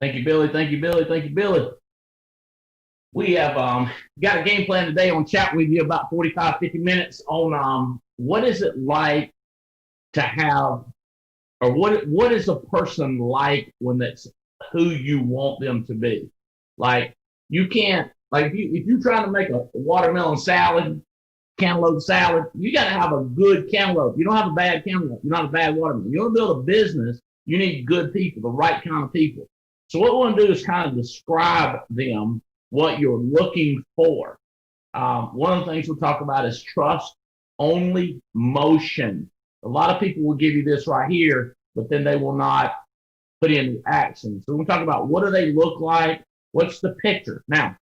Thank you, Billy. Thank you, Billy. Thank you, Billy. We have got a game plan today on chat with you about 45, 50 minutes on what is it like to have, or what is a person like when that's who you want them to be. Like you can't, like if you're trying to make a watermelon salad, cantaloupe salad, you got to have a good cantaloupe. You don't have a bad cantaloupe. You're not a bad watermelon. You want to build a business, you need good people, the right kind of people. So what we want to do is kind of describe them, what you're looking for. One of the things we'll talk about is trust only motion. A lot of people will give you this right here, but then they will not put in action. So we'll talk about what do they look like? What's the picture? Now,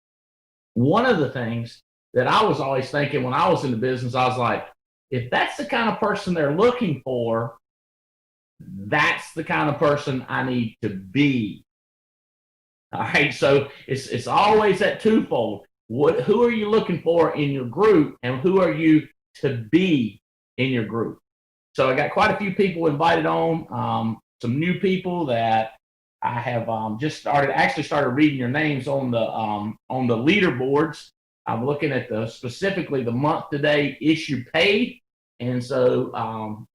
one of the things that I was always thinking when I was in the business, I was like, if that's the kind of person they're looking for, that's the kind of person I need to be. All right, so it's always that twofold. Who are you looking for in your group, and who are you to be in your group? So I got quite a few people invited on, some new people that I have just started reading your names on the leaderboards. I'm looking at specifically the month to date issue paid, and so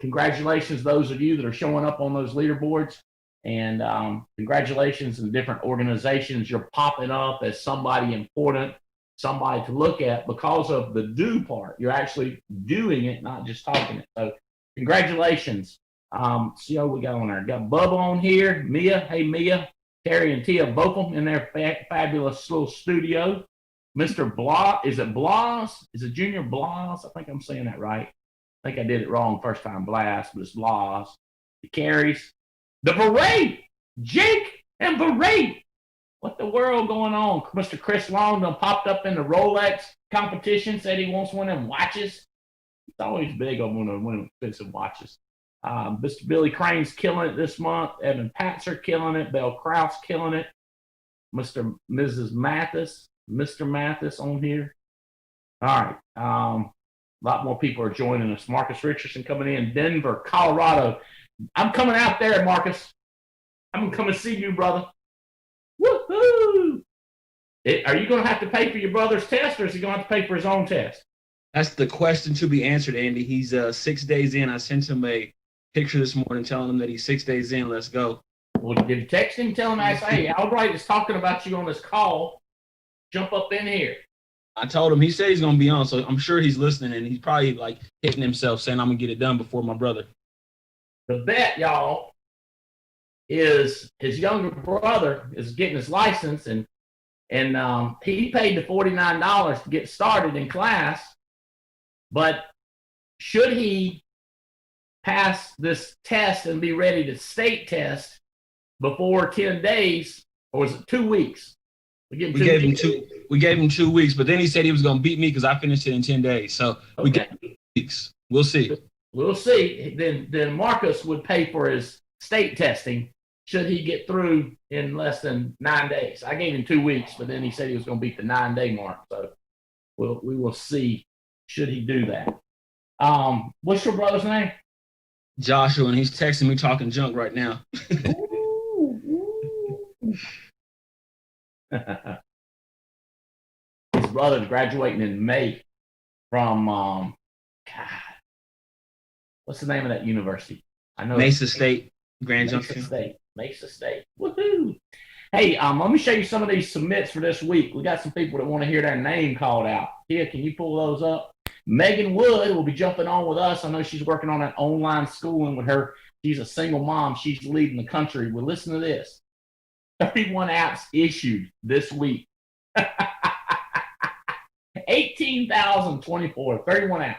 congratulations those of you that are showing up on those leaderboards, and congratulations in different organizations. You're popping up as somebody important, somebody to look at because of the do part. You're actually doing it, not just talking it. So congratulations. See what we got on there. Got Bubba on here, Mia. Hey, Mia. Terry and Tia Bokum in their fabulous little studio. Mr. Blas, is it Blas? Is it Junior Blas? I think I'm saying that right. I think I did it wrong first time, Blas, but it's Blas. The carries. The Beret. Jake and Beret. What the world going on? Mr. Chris Long done popped up in the Rolex competition, said he wants one of them watches. He's always big on one of them expensive watches. Mr. Billy Crane's killing it this month. Evan Patzer killing it. Bell Krause killing it. Mrs. Mathis, Mr. Mathis on here. All right. A lot more people are joining us. Marcus Richardson coming in. Denver, Colorado. I'm coming out there, Marcus. I'm going to come and see you, brother. Woohoo! Are you going to have to pay for your brother's test, or is he going to have to pay for his own test? That's the question to be answered, Andy. He's 6 days in. I sent him a picture this morning telling him that he's 6 days in. Let's go. Well, did you text him, tell him, hey, Albright is talking about you on this call. Jump up in here. I told him. He said he's going to be on, so I'm sure he's listening, and he's probably like hitting himself saying, I'm going to get it done before my brother. The bet, y'all, is his younger brother is getting his license, and he paid the $49 to get started in class. But should he pass this test and be ready to state test before 10 days, or was it 2 weeks? We gave him 2 weeks, but then he said he was going to beat me because I finished it in 10 days. So we got 2 weeks. We'll see. We'll see. Then Marcus would pay for his state testing should he get through in less than 9 days. I gave him 2 weeks, but then he said he was going to beat the 9-day mark. So we will see should he do that. What's your brother's name? Joshua, and he's texting me talking junk right now. His brother's graduating in May from God. What's the name of that university? I know Mesa State, Grand Junction. Mesa State. Woohoo! Hey, let me show you some of these submits for this week. We got some people that want to hear their name called out. Here, can you pull those up? Megan Wood will be jumping on with us. I know she's working on that online schooling with her. She's a single mom. She's leading the country. Well, listen to this. 31 apps issued this week. 18,024, 31 apps.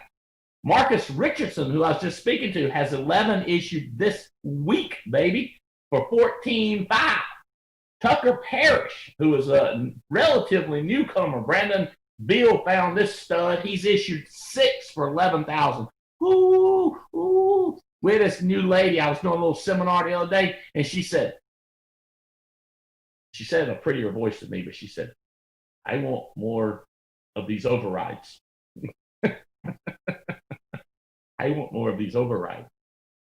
Marcus Richardson, who I was just speaking to, has 11 issued this week, baby, for 14.5. Tucker Parrish, who is a relatively newcomer, Brandon Beal found this stud. He's issued 6 for 11,000. Ooh. We had this new lady. I was doing a little seminar the other day, and she said in a prettier voice than me, but she said, I want more of these overrides. I want more of these overrides.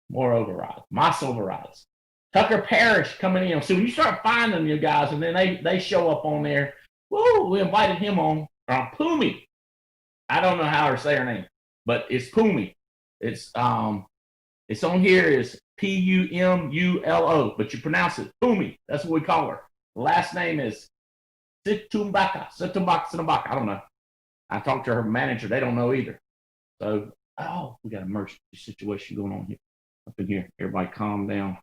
More overrides. Moss overrides. Tucker Parrish coming in. See, when you start finding your guys, and then they show up on there. Whoa, we invited him on. Pumi. I don't know how to say her name, but it's Pumi. It's on here is Pumulo, but you pronounce it Pumi. That's what we call her. The last name is Situmbaka. I don't know. I talked to her manager. They don't know either. So, we got an emergency situation going on here. Up in here. Everybody calm down.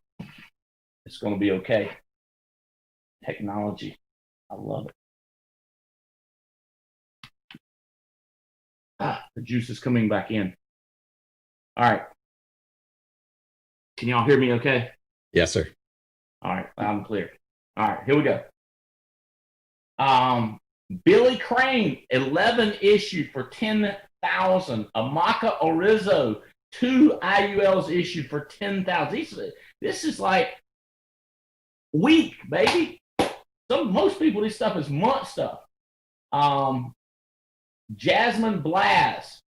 It's going to be okay. Technology. I love it. The juice is coming back in. All right. Can y'all hear me okay? Yes, sir. All right. Loud and clear. All right. Here we go. Billy Crane, 11 issued for 10,000. Amaka Orizo, 2 IULs issued for 10,000. This is like week, baby. Most people, this stuff is month stuff. Jasmine Blaz,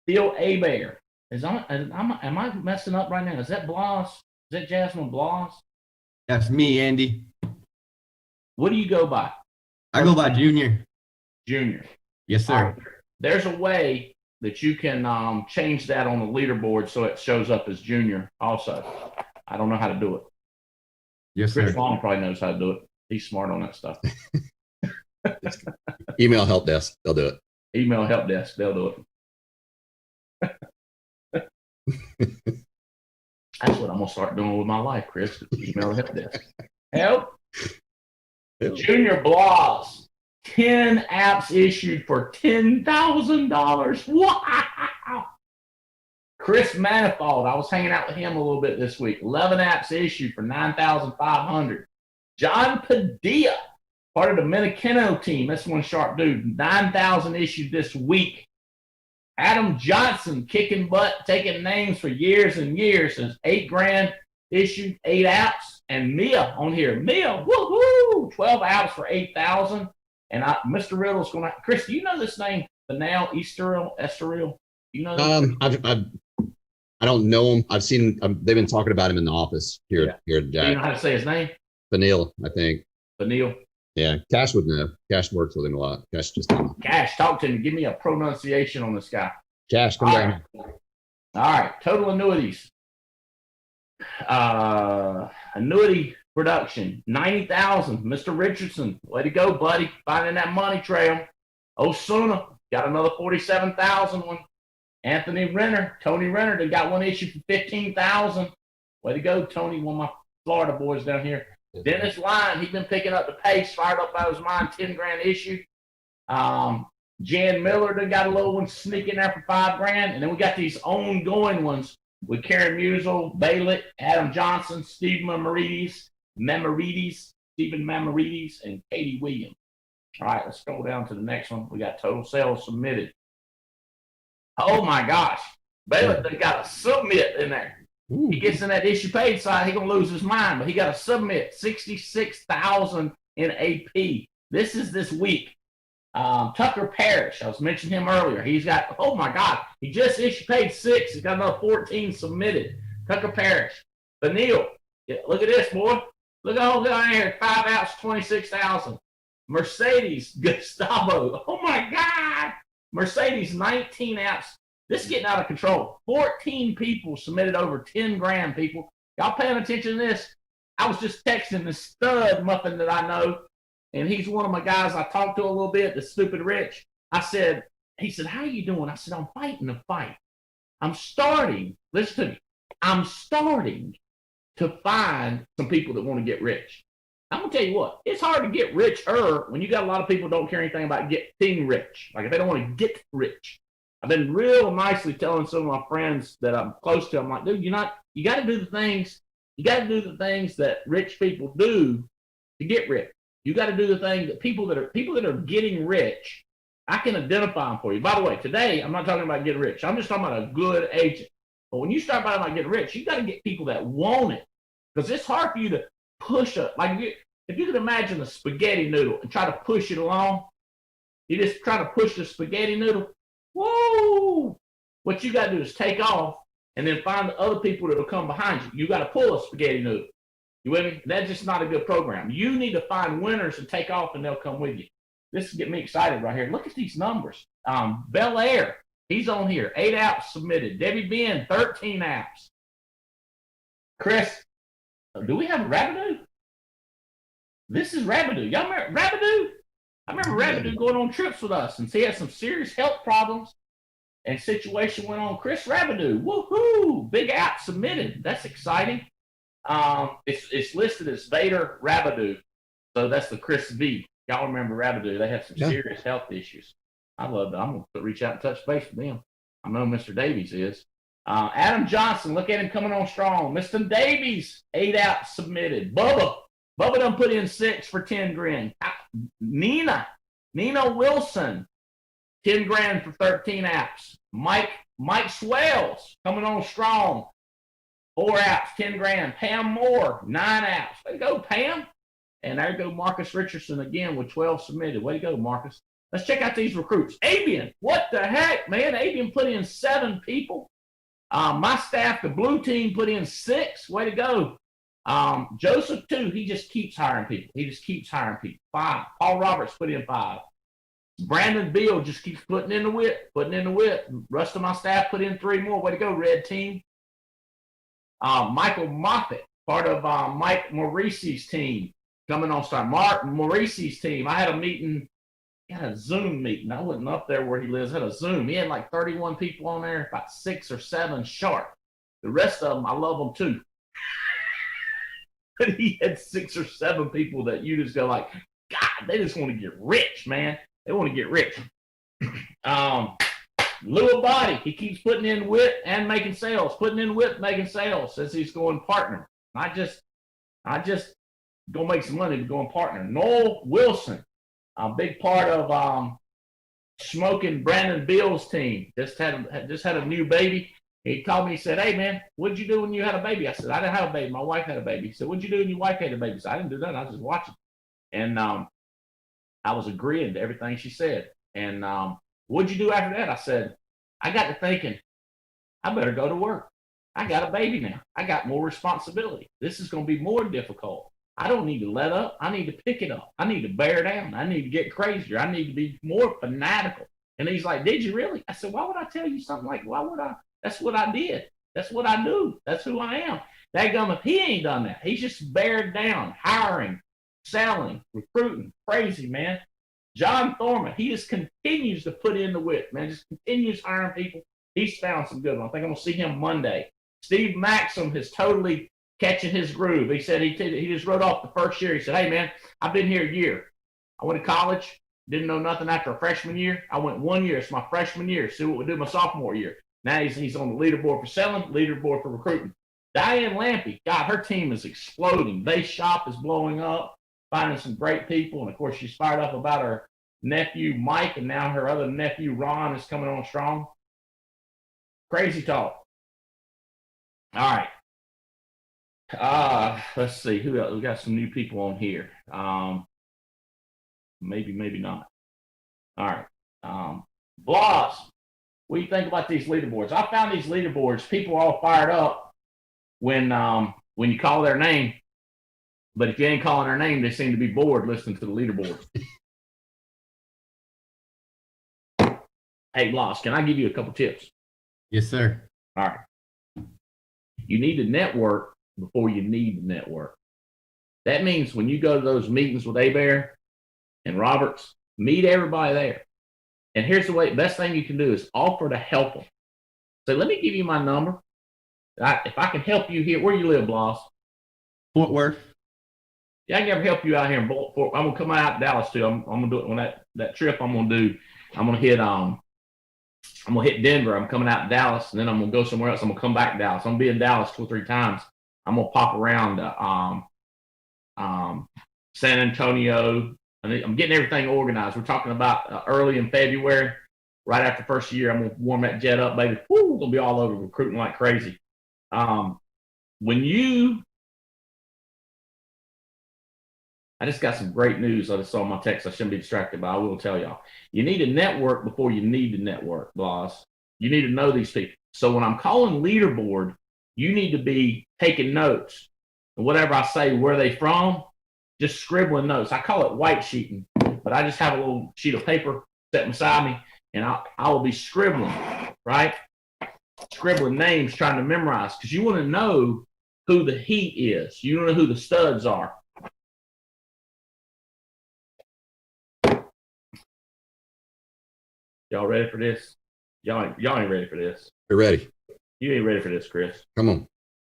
Phil Abear. Am I messing up right now? Is that Blas? Is that Jasmine Blas? That's me, Andy. What do you go by? I go by Junior. Junior. Yes, sir. Right. There's a way that you can change that on the leaderboard so it shows up as Junior also. I don't know how to do it. Yes, Chris sir. Long probably knows how to do it. He's smart on that stuff. Email help desk. They'll do it. Email help desk. They'll do it. That's what I'm going to start doing with my life, Chris. Email help desk. Help. Junior Blas. 10 apps issued for $10,000. Wow. Chris Manifold. I was hanging out with him a little bit this week. 11 apps issued for $9,500. John Padilla. Part of the Minikino team. That's one sharp dude. 9,000 issued this week. Adam Johnson kicking butt, taking names for years and years. There's $8,000 issued, 8 apps. And Mia on here. Mia, woohoo! 12 apps for 8,000. And Mr. Riddle's going to. Chris, do you know this name? Banal Estoril? You know this? I don't know him. I've seen. They've been talking about him in the office here at Do Jack. you know how to say his name? Vanille, I think. Vanille. Yeah, Cash would know. Cash works with him a lot. Cash just. Cash, talk to me. Give me a pronunciation on this guy. Cash, come down. All right. Total annuities. Annuity production, 90,000. Mr. Richardson, way to go, buddy. Finding that money trail. Osuna got another 47,000 one. Anthony Renner, Tony Renner, they got one issue for 15,000. Way to go, Tony, one of my Florida boys down here. Dennis Lyon, he's been picking up the pace, fired up out of his mind, $10,000 issue. Jan Miller, they got a little one sneaking there for $5,000. And then we got these ongoing ones with Karen Musel, Bailick, Adam Johnson, Stephen Mamarides, and Katie Williams. All right, let's go down to the next one. We got total sales submitted. Oh my gosh. Bailick, they got a submit in there. Ooh. He gets in that issue paid side, he's going to lose his mind, but he got a submit, 66,000 in AP. This is this week. Tucker Parrish, I was mentioning him earlier. He's got, oh my God, he just issue paid 6. He's got another 14 submitted. Tucker Parrish. Vanille, look at this, boy. Look at all down here, 5 outs, 26,000. Mercedes Gustavo, oh my God. Mercedes, 19 outs. This is getting out of control. 14 people submitted over $10,000, people. Y'all paying attention to this? I was just texting the stud muffin that I know, and he's one of my guys I talked to a little bit, the stupid Rich. He said, how you doing? I said, I'm fighting the fight. Listen to me, I'm starting to find some people that want to get rich. I'm going to tell you what, it's hard to get richer when you got a lot of people who don't care anything about getting rich. Like if they don't want to get rich. I've been real nicely telling some of my friends that I'm close to, I'm like, dude, you got to do the things that rich people do to get rich. You got to do the thing that people that are getting rich, I can identify them for you. By the way, today, I'm not talking about getting rich. I'm just talking about a good agent. But when you start talking about getting rich, you got to get people that want it. Because it's hard for you to push if you could imagine a spaghetti noodle and try to push it along, you just try to push the spaghetti noodle. Whoa! What you got to do is take off and then find the other people that will come behind you. You got to pull a spaghetti noodle. You with me? That's just not a good program. You need to find winners and take off, and they'll come with you. This is getting me excited right here. Look at these numbers. Bel Air, he's on here. 8 apps submitted. Debbie Ben, 13 apps. Chris, do we have Rabidoo? This is Rabidoo. Y'all remember Rabidoo? I remember Rabidoo going on trips with us, and he had some serious health problems, and situation went on. Chris Rabidoo, woohoo! Big app submitted. That's exciting. It's listed as Vader Rabidoo, so that's the Chris V. Y'all remember Rabidoo? They had some serious health issues. I love that. I'm going to reach out and touch base with them. I know Mr. Davies is. Adam Johnson, look at him coming on strong. Mr. Davies, 8 apps submitted. Bubba done put in 6 for 10 grand. Nina Wilson, 10 grand for 13 apps. Mike Swales coming on strong. 4 apps, 10 grand. Pam Moore, 9 apps. Way to go, Pam. And there you go, Marcus Richardson again with 12 submitted. Way to go, Marcus. Let's check out these recruits. Avian, what the heck, man? Avian put in 7 people. My staff, the blue team, put in 6. Way to go. Joseph, too, he just keeps hiring people. 5. Paul Roberts put in 5. Brandon Beal just keeps putting in the whip. The rest of my staff put in 3 more. Way to go, red team. Michael Moffitt, part of Mike Maurice's team, coming on start. Mark Maurice's team. I had a meeting. He had a Zoom meeting. I wasn't up there where he lives. I had a Zoom. He had like 31 people on there, about 6 or 7 sharp. The rest of them, I love them too. But he had 6 or 7 people that you just go like, God, they just want to get rich, man. They want to get rich. Lua Body, he keeps putting in whip and making sales. Making sales. Says he's going partner. I just gonna make some money to go and partner. Noel Wilson, a big part of smoking Brandon Beal's team. Just had a new baby. He called me and said, hey, man, what'd you do when you had a baby? I said, I didn't have a baby. My wife had a baby. He said, what'd you do when your wife had a baby? I said, I didn't do that. I was just watching. And I was agreeing to everything she said. And what'd you do after that? I said, I got to thinking, I better go to work. I got a baby now. I got more responsibility. This is going to be more difficult. I don't need to let up. I need to pick it up. I need to bear down. I need to get crazier. I need to be more fanatical. And he's like, did you really? I said, why would I tell you something like, why would I? That's what I did. That's what I do. That's who I am. Dadgummit, he ain't done that. He's just bared down, hiring, selling, recruiting. Crazy, man. John Thorman, he just continues to put in the whip, man. Just continues hiring people. He's found some good ones. I think I'm going to see him Monday. Steve Maxim is totally catching his groove. He said he just wrote off the first year. He said, hey, man, I've been here a year. I went to college, didn't know nothing after a freshman year. I went 1 year. It's my freshman year. See what we do my sophomore year. Now he's on the leaderboard for selling, leaderboard for recruiting. Diane Lampy, God, her team is exploding. Base shop is blowing up, finding some great people. And, of course, she's fired up about her nephew, Mike, and now her other nephew, Ron, is coming on strong. Crazy talk. All right. Let's see. Who else? We got some new people on here. Maybe not. All right. Bloss. What do you think about these leaderboards? I found these leaderboards. People are all fired up when you call their name. But if you ain't calling their name, they seem to be bored listening to the leaderboard. Hey, Bloss, can I give you a couple tips? Yes, sir. All right. You need to network before you need to network. That means when you go to those meetings with Abear and Roberts, meet everybody there. And here's the best thing you can do is offer to help them. So let me give you my number. If I can help you here, where you live, Bloss? Fort Worth. Yeah, I can never help you out here in Fort. I'm gonna come out to Dallas too. I'm gonna do it when that trip I'm gonna do. I'm gonna hit Denver. I'm coming out to Dallas, and then I'm gonna go somewhere else. I'm gonna come back to Dallas. I'm gonna be in Dallas 2 or 3 times. I'm gonna pop around San Antonio. I'm getting everything organized. We're talking about early in February, right after first year. I'm going to warm that jet up, baby. Woo, we're going to be all over recruiting like crazy. I just got some great news. I just saw my text. I shouldn't be distracted, but I will tell y'all. You need to network before you need to network, boss. You need to know these people. So when I'm calling leaderboard, you need to be taking notes. And whatever I say, where they from, just scribbling notes. I call it white sheeting, but I just have a little sheet of paper set beside me, and I will be scribbling, right? Scribbling names, trying to memorize, because you want to know who the heat is. You want to know who the studs are. Y'all ready for this? Y'all ain't ready for this. You're ready. You ain't ready for this, Chris. Come on.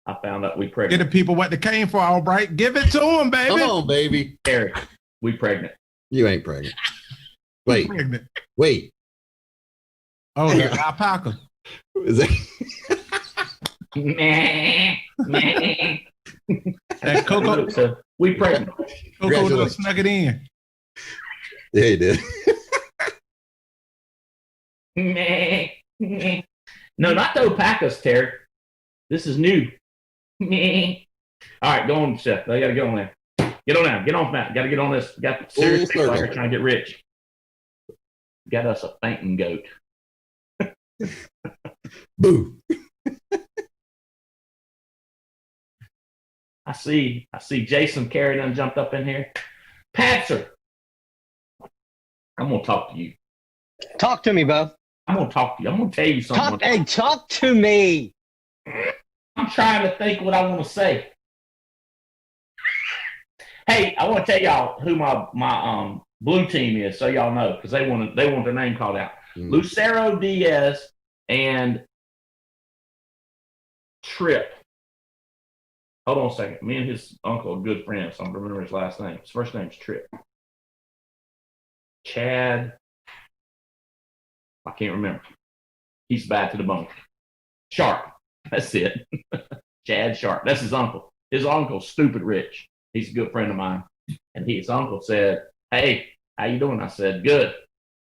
I found out we Give pregnant. the people what they came for, Albright. Give it to them, baby. Come on, baby. Harry, we pregnant. You ain't pregnant. Wait, Pregnant. wait. Oh, the alpaca. Is that? That Coco, So we pregnant. Coco done Congratulations. snuck it in. Yeah, he did. No, not the alpacas, Terry. This is new. All right, go on, Seth. I gotta get on there. Get on now. Get on, Matt. Gotta get on this. Got serious people out here trying to get rich. Got us a fainting goat. Boo. I see Jason Carey done jumped up in here. Patzer, I'm gonna talk to you. Talk to me, Bo. I'm gonna talk to you. I'm gonna tell you something. Talk to me. I'm trying to think what I want to say. Hey, I want to tell y'all who my blue team is, so y'all know, because they want their name called out. Lucero Diaz and Tripp. Hold on a second. Me and his uncle are good friends, so I'm gonna remember his last name. His first name's Tripp. Chad. I can't remember. He's bad to the bone. Sharp. That's it. Chad Sharp. That's his uncle. His uncle's stupid rich. He's a good friend of mine. And his uncle said, "Hey, how you doing?" I said, "Good."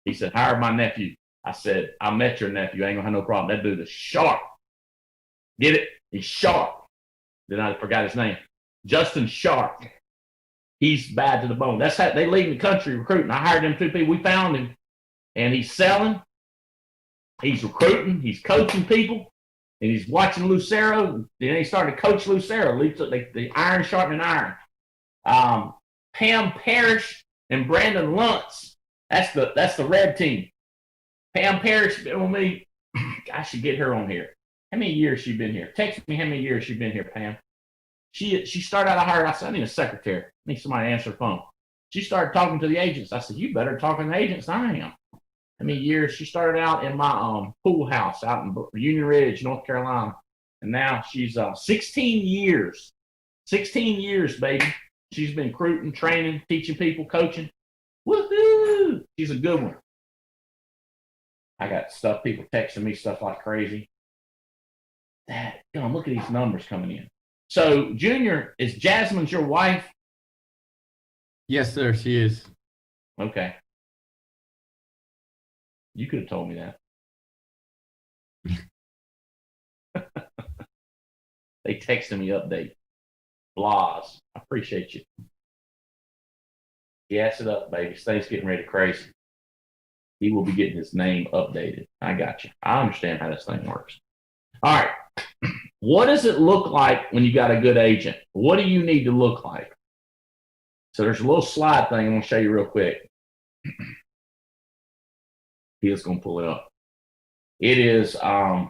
He said, "Hire my nephew." I said, "I met your nephew. I ain't gonna have no problem. That dude is sharp. Get it? He's sharp." Then I forgot his name. Justin Sharp. He's bad to the bone. That's how they leave the country recruiting. I hired them two people. We found him. And he's selling. He's recruiting. He's coaching people. And he's watching Lucero. Then he started to coach Lucero. The iron sharpening iron. Pam Parrish and Brandon Luntz. That's the red team. Pam Parrish been with me. I should get her on here. How many years she been here? Text me how many years she been here, Pam. She started out, I hired, I said, "I need a secretary. I need somebody to answer the phone." She started talking to the agents. I said, "You better talk to the agents than I am." How many years? She started out in my pool house out in Union Ridge, North Carolina. And now she's 16 years. 16 years, baby. She's been recruiting, training, teaching people, coaching. Woohoo! She's a good one. I got stuff, people texting me stuff like crazy. Look at these numbers coming in. So, Junior, is Jasmine's your wife? Yes, sir. She is. Okay. You could have told me that. They texted me update. Blas. I appreciate you. Gas it up, baby. Things getting ready to crazy. He will be getting his name updated. I got you. I understand how this thing works. All right. What does it look like when you got a good agent? What do you need to look like? So there's a little slide thing I'm going to show you real quick. He's going to pull it up. It is, I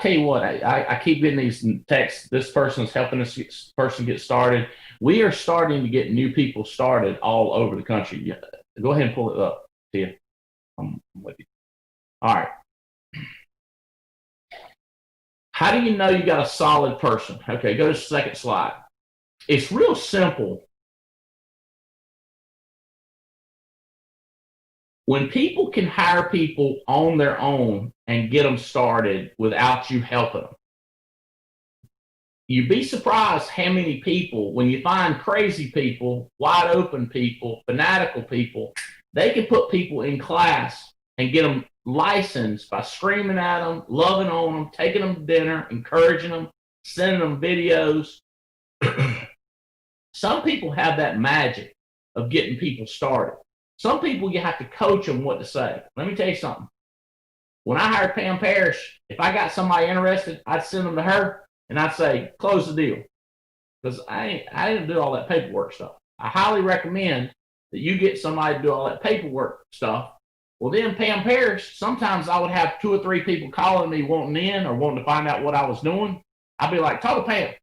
tell you what, I keep getting these texts. This person's helping this person get started. We are starting to get new people started all over the country. Go ahead and pull it up. See, I'm with you. All right. How do you know you got a solid person? Okay, go to the second slide. It's real simple. When people can hire people on their own and get them started without you helping them, you'd be surprised how many people, when you find crazy people, wide open people, fanatical people, they can put people in class and get them licensed by screaming at them, loving on them, taking them to dinner, encouraging them, sending them videos. Some people have that magic of getting people started. some people you have to coach them what to say. Let me tell you something. When I hired Pam Parrish, if I got somebody interested, I'd send them to her and I'd say, close the deal. Because I didn't do all that paperwork stuff. I highly recommend that you get somebody to do all that paperwork stuff. Well, then Pam Parrish, sometimes I would have 2 or 3 people calling me wanting in or wanting to find out what I was doing. I'd be like, talk to Pam.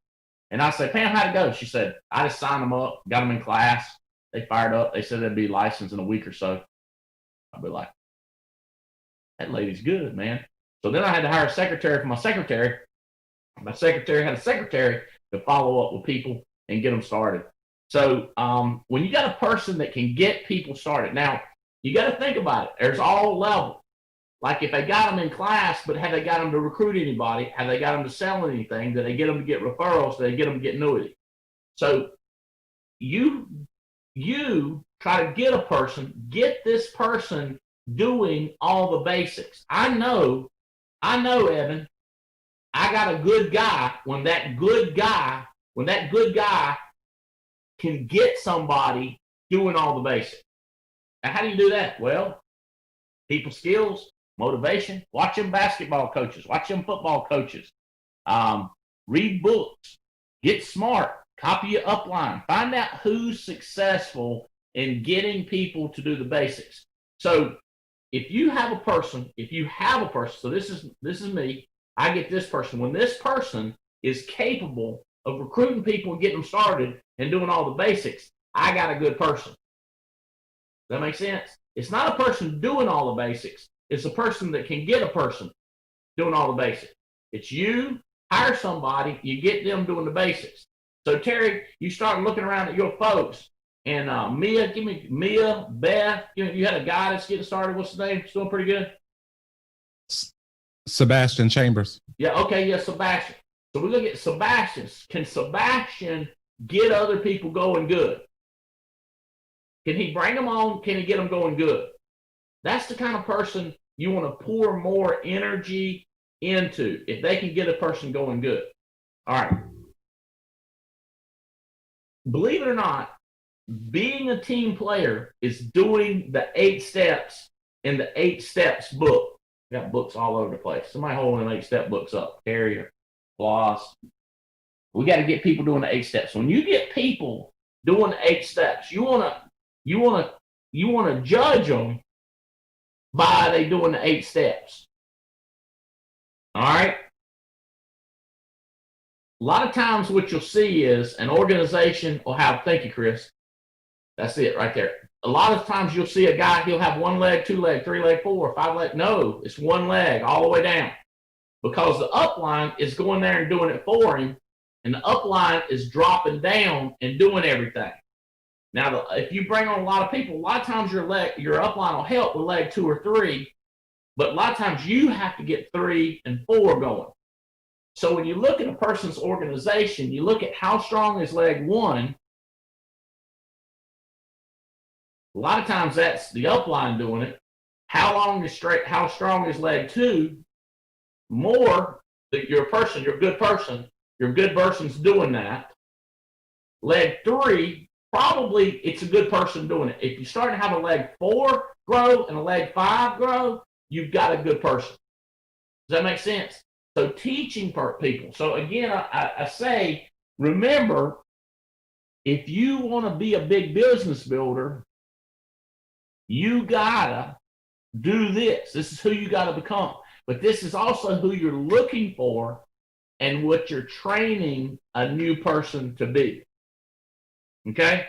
And I say, Pam, how'd it go? She said, I just signed them up, got them in class. They fired up. They said they'd be licensed in a week or so. I'd be like, that lady's good, man. So then I had to hire a secretary for my secretary. My secretary had a secretary to follow up with people and get them started. So when you got a person that can get people started, now you got to think about it. There's all levels. Like if they got them in class, but have they got them to recruit anybody? Have they got them to sell anything? Do they get them to get referrals? Do they get them to get annuity? So you try to get a person, get this person doing all the basics. I know, Evan, I got a good guy when that good guy can get somebody doing all the basics. Now, how do you do that? Well, people skills, motivation, watch them basketball coaches, watch them football coaches, read books, get smart, copy your upline, find out who's successful in getting people to do the basics. So if you have a person, so this is me, I get this person. When this person is capable of recruiting people and getting them started and doing all the basics, I got a good person. Does that make sense? It's not a person doing all the basics. It's a person that can get a person doing all the basics. It's you hire somebody, you get them doing the basics. So Terry, you start looking around at your folks, and Mia, Beth, you had a guy that's getting started. What's his name? He's doing pretty good. Sebastian Chambers. Yeah, okay, yeah, Sebastian. So we look at Sebastian. Can Sebastian get other people going good? Can he bring them on? Can he get them going good? That's the kind of person you want to pour more energy into if they can get a person going good. All right. Believe it or not, being a team player is doing the 8 steps in the 8 steps book. We got books all over the place. Somebody holding 8-step books up. Carrier, gloss. We got to get people doing the 8 steps. When you get people doing the 8 steps, you want to judge them by they doing the 8 steps. All right. A lot of times what you'll see is an organization will have, thank you, Chris. That's it right there. A lot of times you'll see a guy, he'll have 1 leg, 2 leg, 3 leg, 4, 5 leg. No, it's 1 leg all the way down because the upline is going there and doing it for him, and the upline is dropping down and doing everything. Now, if you bring on a lot of people, a lot of times your upline will help with leg 2 or 3, but a lot of times you have to get 3 and 4 going. So when you look at a person's organization, you look at how strong is leg 1. A lot of times that's the upline doing it. How strong is leg 2? More that your good person's doing that. Leg 3, probably it's a good person doing it. If you start to have a leg 4 grow and a leg 5 grow, you've got a good person. Does that make sense? So teaching people. So again, I say, remember, if you want to be a big business builder, you gotta do this. This is who you gotta become. But this is also who you're looking for and what you're training a new person to be. Okay?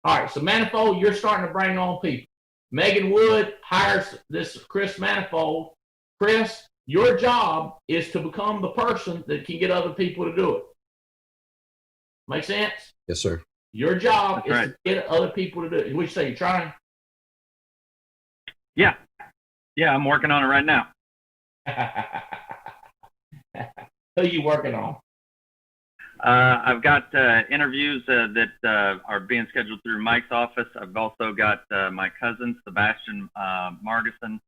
All right, so Manifold, you're starting to bring on people. Megan Wood hires this Chris Manifold. Chris, your job is to become the person that can get other people to do it. Make sense? Yes, sir. Your job is to get other people to do it. What you say, you're trying? Yeah, I'm working on it right now. Who are you working on? I've got interviews that are being scheduled through Mike's office. I've also got my cousin, Sebastian Margison,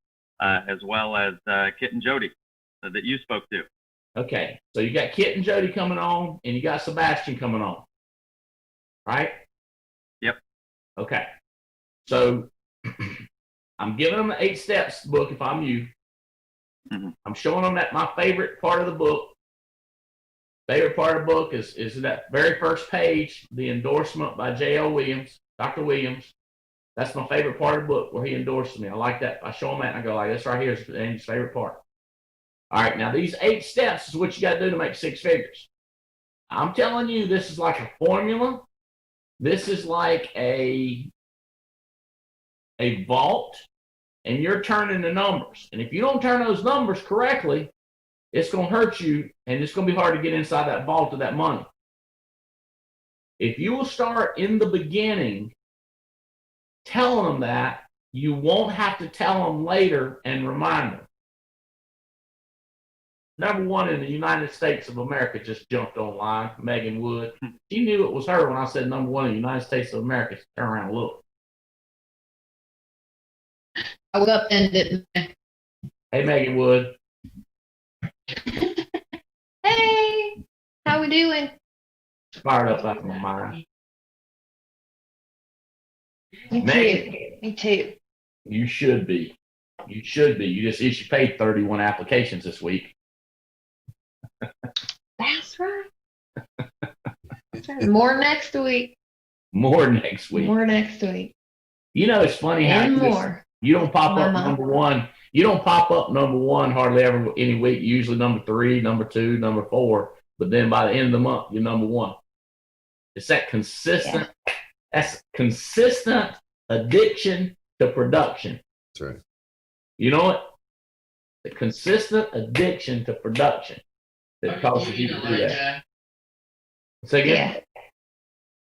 as well as Kit and Jody that you spoke to. Okay, so you got Kit and Jody coming on, and you got Sebastian coming on, right? Yep. Okay, so I'm giving them the 8 steps book if I'm you. Mhm. I'm showing them that my favorite part of the book. Favorite part of the book is that very first page, the endorsement by J.L. Williams, Dr. Williams. That's my favorite part of the book where he endorses me. I like that. I show him that and I go like, this right here is Andy's favorite part. All right, now these 8 steps is what you got to do to make 6 figures. I'm telling you, this is like a formula. This is like a vault, and you're turning the numbers. And if you don't turn those numbers correctly, it's going to hurt you, and it's going to be hard to get inside that vault of that money. If you will start in the beginning telling them that, you won't have to tell them later and remind them. Number 1 in the United States of America just jumped online, Megan Wood. She knew it was her when I said number 1 in the United States of America. Turn around and look. I woke up and didn't. Hey, Megan Wood. Hey, how we doing? Fired up out of my mind. Me Megan. too. Me too. You should be. You should be. You just paid 31 applications this week. That's right. That's right. More next week. More next week. More next week. You know, it's funny how And you, more. you don't pop up Mama. number 1. You don't pop up number 1 hardly ever any week. Usually number 3, number 2, number 4. But then by the end of the month, you're number 1. It's that consistent. Yeah. That's consistent addiction to production. That's right. You know what? The consistent addiction to production that causes you to do that. Say again?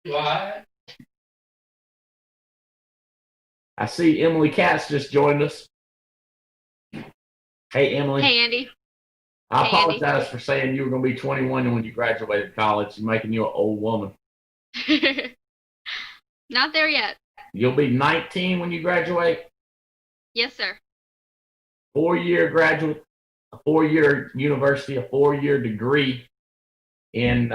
Yeah. I see Emily Katz just joined us. Hey, Emily. Hey, Andy. I Hey, Andy. apologize for saying you were going to be 21 when you graduated college, making you an old woman. Not there yet. You'll be 19 when you graduate. Yes, sir. 4-year graduate, a 4-year university, a 4-year degree. In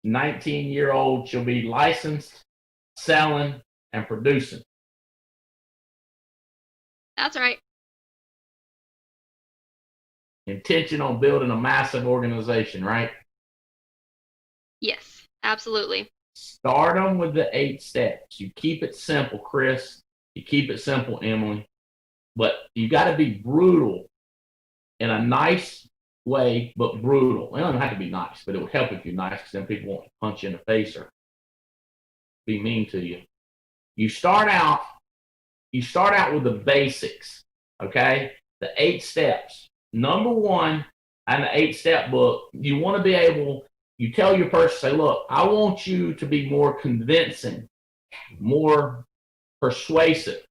19-year-old, she'll be licensed, selling, and producing. That's right. Intention on building a massive organization, right? Yes, absolutely. Start them with the 8 steps. You keep it simple, Chris. You keep it simple, Emily. But you got to be brutal in a nice way, but brutal. It doesn't have to be nice, but it would help if you're nice, because then people won't punch you in the face or be mean to you. You start out with the basics, okay? The 8 steps. Number 1 in the 8-step book, you want to be able, you tell your person, say, look, I want you to be more convincing, more persuasive.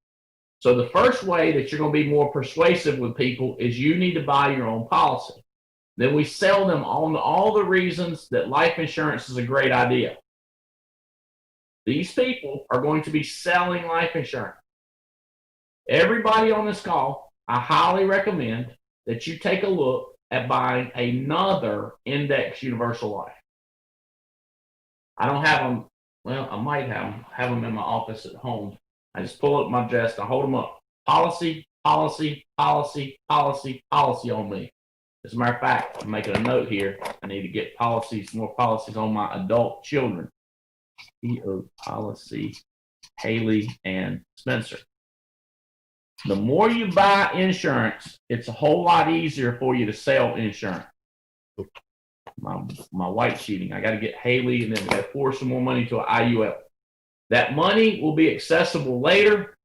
So the first way that you're going to be more persuasive with people is you need to buy your own policy. Then we sell them on all the reasons that life insurance is a great idea. These people are going to be selling life insurance. Everybody on this call, I highly recommend that you take a look at buying another index universal life. I don't have them. Well, I might have them in my office at home. I just pull up my desk, I hold them up. Policy, policy, policy, policy, policy on me. As a matter of fact, I'm making a note here. I need to get more policies on my adult children. PO policy, Haley and Spencer. The more you buy insurance, it's a whole lot easier for you to sell insurance. My white sheeting. I got to get Haley, and then we got to pour some more money to an IUL. That money will be accessible later.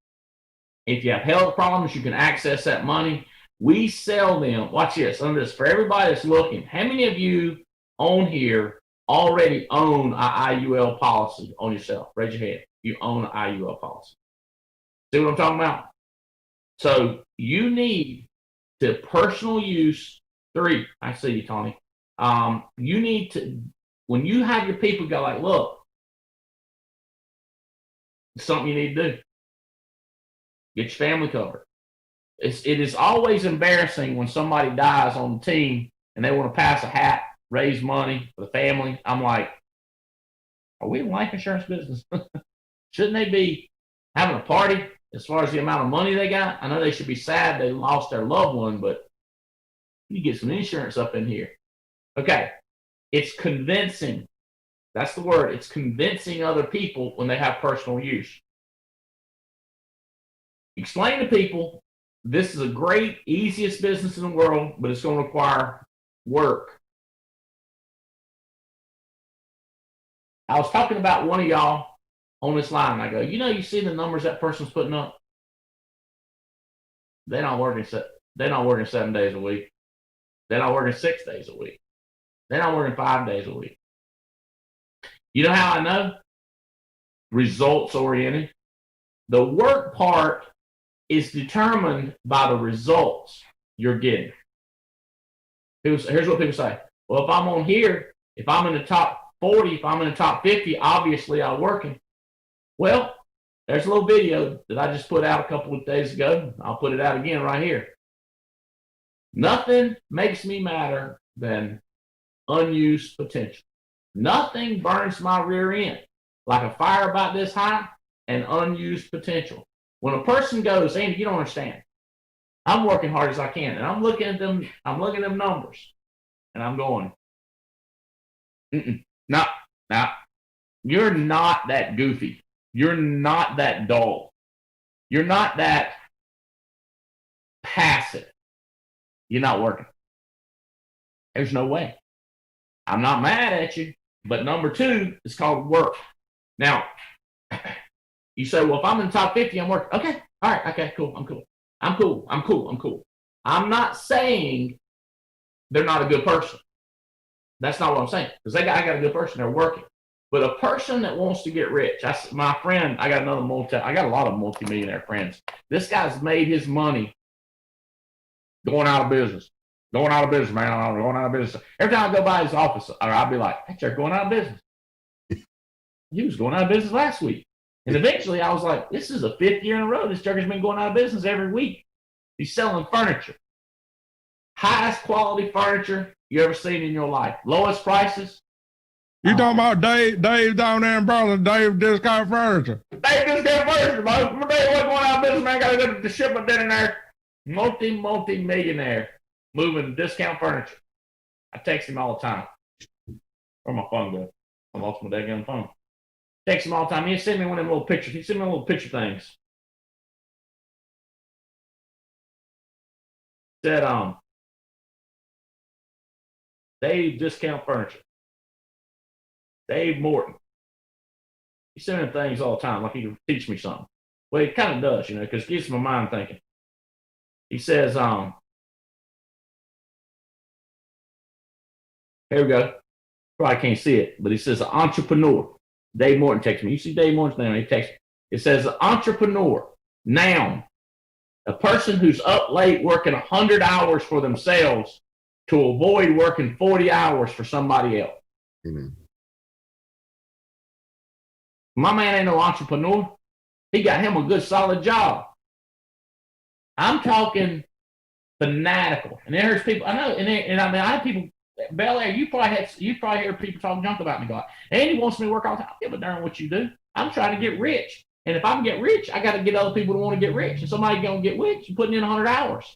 If you have health problems, you can access that money. We sell them. Watch this. Under this, for everybody that's looking, how many of you on here already own an IUL policy on yourself? Raise your hand. You own an IUL policy. See what I'm talking about? So you need to personal use 3. I see you, Tony. You need to, when you have your people go like, look, it's something you need to do. Get your family covered. It is always embarrassing when somebody dies on the team and they want to pass a hat, raise money for the family. I'm like, are we in life insurance business? Shouldn't they be having a party? as far as the amount of money they got, I know they should be sad they lost their loved one, but you get some insurance up in here. Okay. It's convincing. That's the word. It's convincing other people when they have personal use. Explain to people this is a great, easiest business in the world, but it's going to require work. I was talking about one of y'all on this line. I go, you see the numbers that person's putting up? They're not working 7 days a week. They're not working 6 days a week. They're not working 5 days a week. You know how I know? Results oriented. The work part is determined by the results you're getting. Here's what people say. Well, if I'm on here, if I'm in the top 40, if I'm in the top 50, obviously I'm working. Well, there's a little video that I just put out a couple of days ago. I'll put it out again right here. Nothing makes me madder than unused potential. Nothing burns my rear end like a fire about this high and unused potential. When a person goes, Andy, you don't understand. I'm working hard as I can, and I'm looking at them numbers, and I'm going, no, you're not that goofy. You're not that dull. You're not that passive. You're not working. There's no way. I'm not mad at you, but number two is called work. Now, you say, well, if I'm in the top 50, I'm working. Okay, all right, okay, cool, I'm cool. I'm not saying they're not a good person. That's not what I'm saying, because I got a good person, they're working. But a person that wants to get rich, my friend, I got a lot of multimillionaire friends. This guy's made his money going out of business. Going out of business, man. I'm going out of business. Every time I go by his office, I'll be like, hey, Jerk, going out of business. He was going out of business last week. And eventually I was like, this is the 5th year in a row this jerk has been going out of business every week. He's selling furniture. Highest quality furniture you ever seen in your life. Lowest prices. You talking about Dave down there in Berlin, Dave Discount Furniture. Dave Discount Furniture, bro. Dave wasn't going out of business, man. Got to go to the shipment in there. Multi-millionaire moving discount furniture. I text him all the time. Where my phone go? I lost my daggone phone. Text him all the time. He sent me one of them little pictures. He sent me little picture things. Said, Dave Discount Furniture. Dave Morton. He sent me things all the time, like he can teach me something. Well, he kind of does, because it gets my mind thinking. He says, here we go. Probably can't see it, but he says, entrepreneur. Dave Morton texts me. You see Dave Morton's name? He texts me. It says, entrepreneur. Noun. A person who's up late working 100 hours for themselves to avoid working 40 hours for somebody else. Mm-hmm. My man ain't no entrepreneur. He got him a good, solid job. I'm talking fanatical. And there's people, I know, I have people, Bel Air, you probably hear people talking junk about me going, Andy wants me to work all the time. I don't give a darn what you do. I'm trying to get rich. And if I can get rich, I got to get other people to want to get rich. And somebody's going to get rich and putting in 100 hours.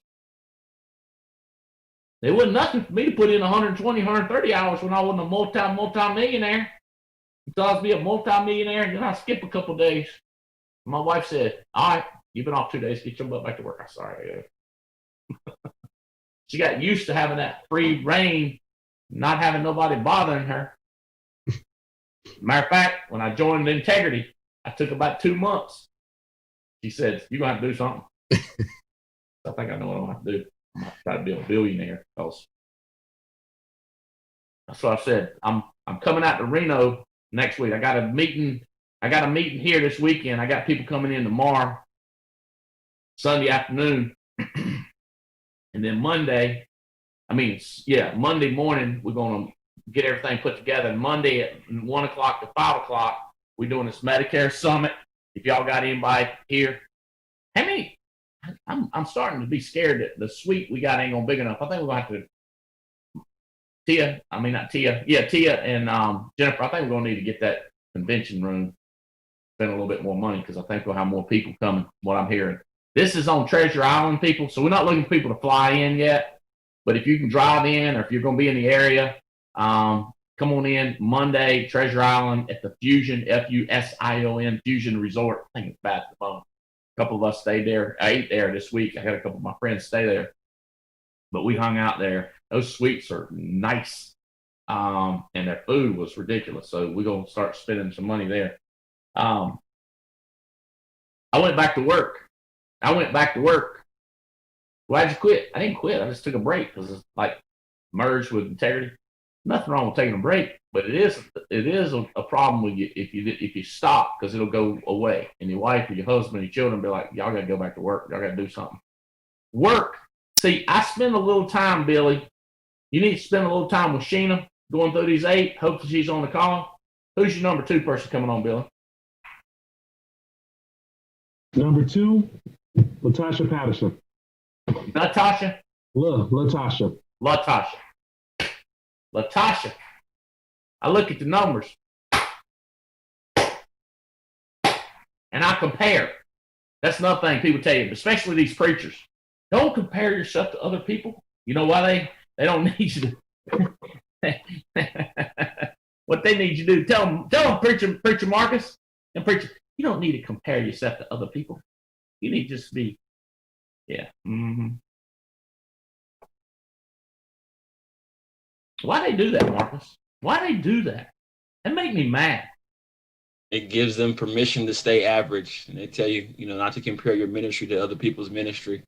It wasn't nothing for me to put in 120, 130 hours when I wasn't a multi-millionaire. Until I was be a multi-millionaire, and then I skip a couple of days. My wife said, all right, you've been off 2 days. Get your butt back to work. I'm sorry. She got used to having that free reign, not having nobody bothering her. Matter of fact, when I joined Integrity, I took about 2 months. She said, you're going to have to do something. I think I know what I'm going to have to do. I'm going to try to be a billionaire. Because that's what I said. I'm coming out to Reno next week. I got a meeting here this weekend. I got people coming in tomorrow, Sunday afternoon. And then Monday morning, we're going to get everything put together. And Monday at 1 o'clock to 5 o'clock, we're doing this Medicare Summit. If y'all got anybody here, how many? I'm starting to be scared that the suite we got ain't gonna be big enough. I think we're gonna have to. Tia and Jennifer. I think we're gonna need to get that convention room. spend a little bit more money because I think we'll have more people coming. What I'm hearing. This is on Treasure Island, people. So we're not looking for people to fly in yet. But if you can drive in, or if you're going to be in the area, come on in Monday, Treasure Island at the Fusion, Fusion Fusion Resort. I think it's bad at the moment. A couple of us stayed there. I ate there this week. I had a couple of my friends stay there, but we hung out there. Those suites are nice, and their food was ridiculous. So we're gonna start spending some money there. I went back to work. Why'd you quit? I didn't quit. I just took a break because it's like merged with integrity. Nothing wrong with taking a break, but it is a problem with you if you stop, because it'll go away, and your wife or your husband or your children be like, y'all got to go back to work. Y'all got to do something. Work. See, I spend a little time, Billy. You need to spend a little time with Sheena going through these 8. Hopefully she's on the call. Who's your number 2 person coming on, Billy? Number 2, Latasha Patterson. Natasha? Latasha. Latasha. I look at the numbers and I compare. That's another thing people tell you, especially these preachers. Don't compare yourself to other people. You know why they don't need you to? What they need you to do? Tell them, preacher Marcus and preacher. You don't need to compare yourself to other people. You need to just be, yeah. Mm-hmm. Why they do that, Marcus? Why they do that? That make me mad. It gives them permission to stay average, and they tell you, not to compare your ministry to other people's ministry,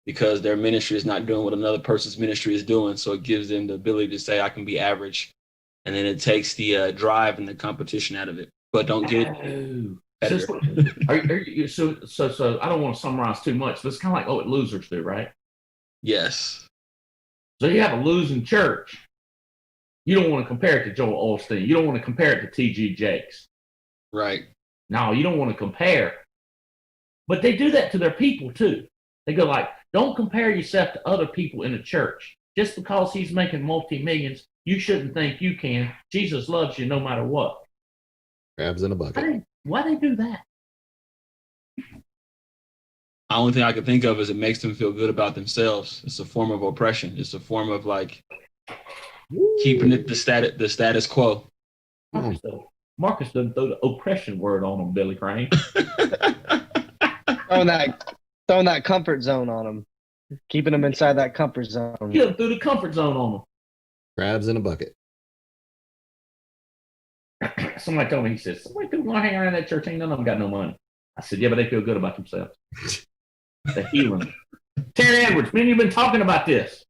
because their ministry is not doing what another person's ministry is doing. So it gives them the ability to say, I can be average, and then it takes the drive and the competition out of it. But don't get it. So I don't want to summarize too much, but it's kind of like what losers do, right? Yes. So you have a losing church. You don't want to compare it to Joel Osteen. You don't want to compare it to T.G. Jakes. Right. No, you don't want to compare. But they do that to their people too. They go like, don't compare yourself to other people in the church. Just because he's making multi-millions, you shouldn't think you can. Jesus loves you no matter what. Crabs in a bucket. Why they do that? The only thing I can think of is it makes them feel good about themselves. It's a form of oppression. It's a form of keeping it the status quo. Marcus doesn't throw the oppression word on them, Billy Crane. throwing that comfort zone on them, keeping them inside that comfort zone. Get them through the comfort zone on them. Crabs in a bucket. Somebody told me, he says, somebody people want to hang around that church, ain't none of them got no money. I said, yeah, but they feel good about themselves. The healing. Terry Edwards, man, you've been talking about this.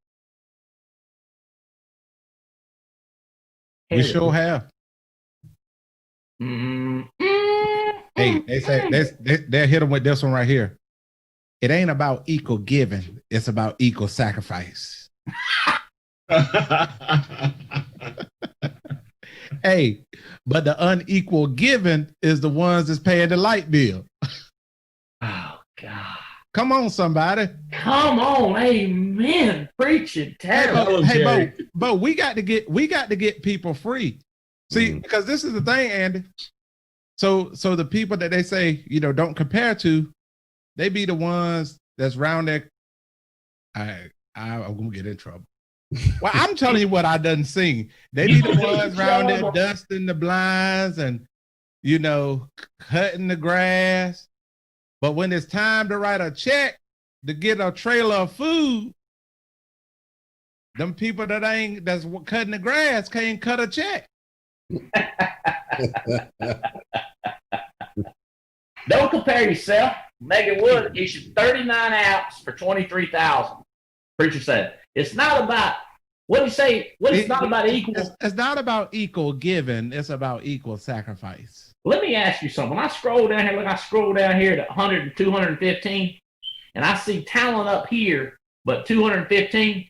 We sure have. Hey, they say they'll hit them with this one right here. It ain't about equal giving; it's about equal sacrifice. Hey, but the unequal giving is the ones that's paying the light bill. Oh God! Come on, somebody! Come on, amen. Preach it, Terry. Hey, Bo, we got to get people free. See, because this is the thing, Andy. So the people that they say, don't compare to, they be the ones that's round there. I'm gonna get in trouble. Well, I'm telling you what I done seen. They be the ones round there dusting the blinds and, cutting the grass. But when it's time to write a check to get a trailer of food, them people that's cutting the grass can't cut a check. Don't compare yourself. Megan Wood issued 39 apps for $23,000. Preacher said, it's not about, what do you say? It's not about equal. It's not about equal giving. It's about equal sacrifice. Let me ask you something. When I scroll down here, I scroll down here to 100 and 215, and I see talent up here, but 215.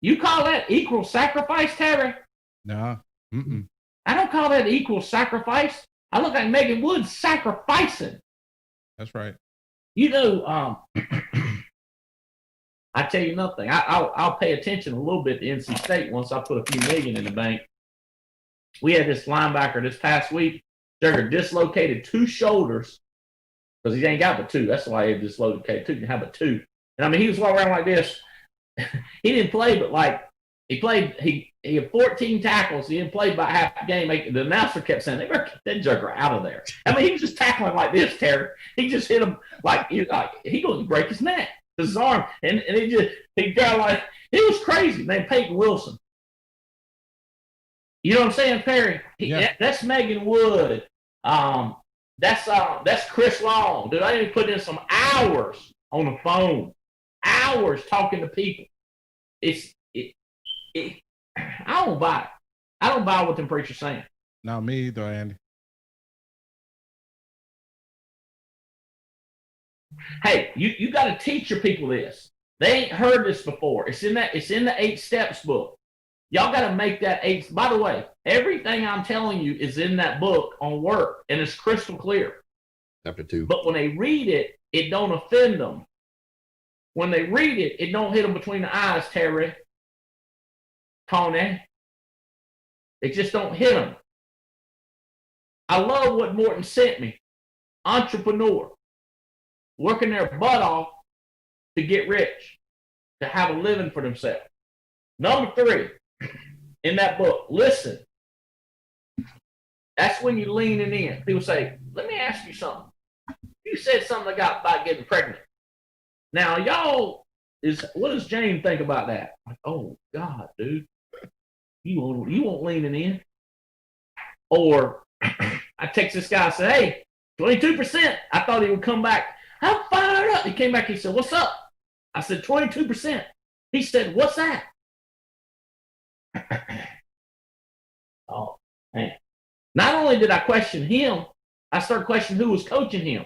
You call that equal sacrifice, Terry? No. Mm-mm. I don't call that equal sacrifice. I look like Megan Wood sacrificing. That's right. I tell you nothing. I'll pay attention a little bit to NC State once I put a few million in the bank. We had this linebacker this past week. Jugger dislocated 2 shoulders because he ain't got but 2. That's why he dislocated 2. He had but 2. And I mean, he was walking around like this. He didn't play, but like he played. He had 14 tackles. He didn't play about half the game. The announcer kept saying, "They better keep that Jugger out of there." I mean, he was just tackling like this, Terry. He just hit him like he going to break his neck, his arm, and he got like it was crazy. Named Peyton Wilson. You know what I'm saying, Perry? Yeah. That's Megan Wood. That's Chris Long. Dude, I didn't put in some hours on the phone, hours talking to people. I don't buy it. I don't buy what them preachers saying. Not me either, Andy. Hey, you got to teach your people this. They ain't heard this before. It's in the 8 Steps book. Y'all got to make that 8. By the way, everything I'm telling you is in that book on work, and it's crystal clear. Chapter 2. But when they read it, it don't offend them. When they read it, it don't hit them between the eyes, Terry. Tony. It just don't hit them. I love what Morton sent me. Entrepreneur. Working their butt off to get rich, to have a living for themselves. Number 3, in that book, listen. That's when you're leaning in. People say, let me ask you something. You said something about getting pregnant. Now, y'all, what does James think about that? Like, oh, God, dude. You won't leaning in. Or I text this guy and say, hey, 22%. I thought he would come back. I'm fired up. He came back. He said, what's up? I said, 22%. He said, what's that? Oh, man. Not only did I question him, I started questioning who was coaching him.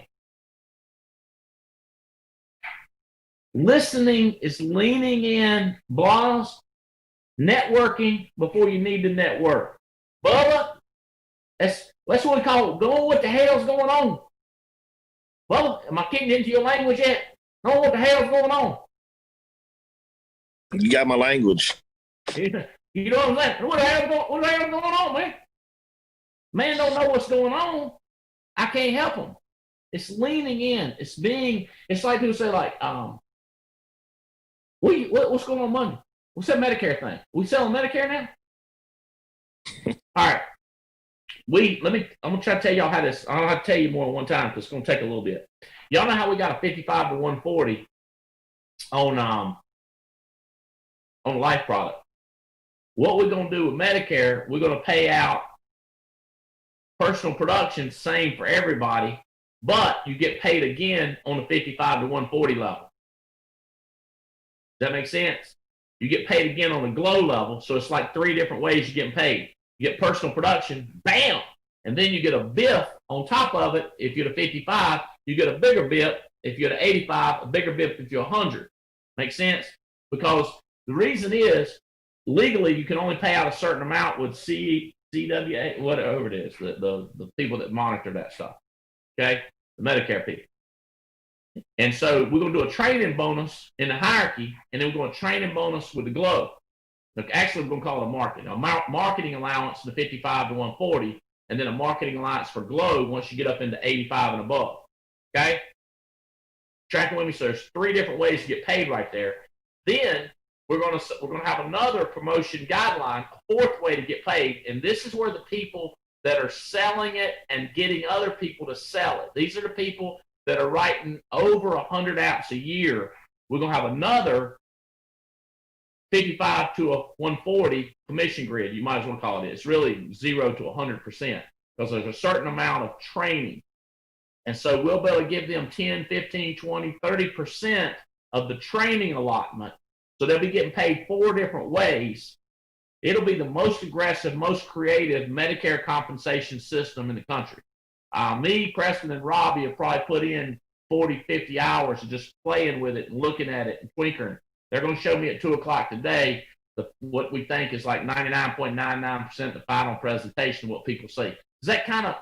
Listening is leaning in, boss. Networking before you need to network. Bubba, that's what we call going what the hell's going on. Bubba, am I kicking into your language yet? Know what the hell's going on? You got my language. You know what I'm saying? What the hell's going on, man? Man don't know what's going on. I can't help him. It's leaning in. It's like people say, like, what's going on Monday? What's that Medicare thing? We selling Medicare now? All right. I'm gonna try to tell y'all how this. I'll have to tell you more at one time because it's gonna take a little bit. Y'all know how we got a 55 to 140 on life product. What we're gonna do with Medicare, we're gonna pay out personal production, same for everybody, but you get paid again on the 55 to 140 level. Does that make sense? You get paid again on the glow level, so it's like 3 different ways you're getting paid. You get personal production, bam, and then you get a biff on top of it. If you're the 55, you get a bigger biff. If you're the 85, a bigger biff if you're 100. Make sense? Because the reason is, legally, you can only pay out a certain amount with CWA, whatever it is, the people that monitor that stuff. Okay? The Medicare people. And so we're going to do a training bonus in the hierarchy, and then we're going to training bonus with the glow. Look, actually, we're going to call it a marketing allowance to 55 to 140, and then a marketing allowance for glow once you get up into 85 and above. Okay? Tracking with me. So there's 3 different ways to get paid right there. Then we're going to have another promotion guideline, a 4th way to get paid, and this is where the people that are selling it and getting other people to sell it. These are the people that are writing over 100 apps a year. We're going to have another 55 to 140 commission grid. You might as well call it. It's really 0 to 100% because there's a certain amount of training. And so we'll be able to give them 10, 15, 20, 30% of the training allotment. So they'll be getting paid 4 different ways. It'll be the most aggressive, most creative Medicare compensation system in the country. Me, Preston, and Robbie have probably put in 40, 50 hours of just playing with it and looking at it and tweaking. They're going to show me at 2 o'clock today what we think is like 99.99% the final presentation of what people see. Is that kind of,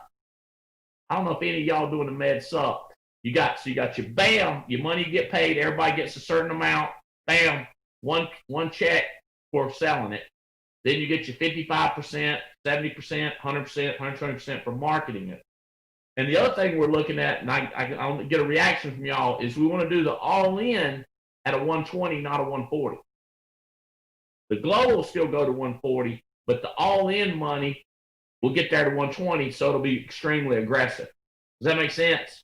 I don't know if any of y'all doing the med sup. You got your bam, your money you get paid, everybody gets a certain amount, bam, one check for selling it. Then you get your 55%, 70%, 100%, 120% for marketing it. And the other thing we're looking at, and I'll get a reaction from y'all, is we want to do the all-in at a 120, not a 140. The glow will still go to 140, but the all-in money will get there to 120, so it'll be extremely aggressive. Does that make sense?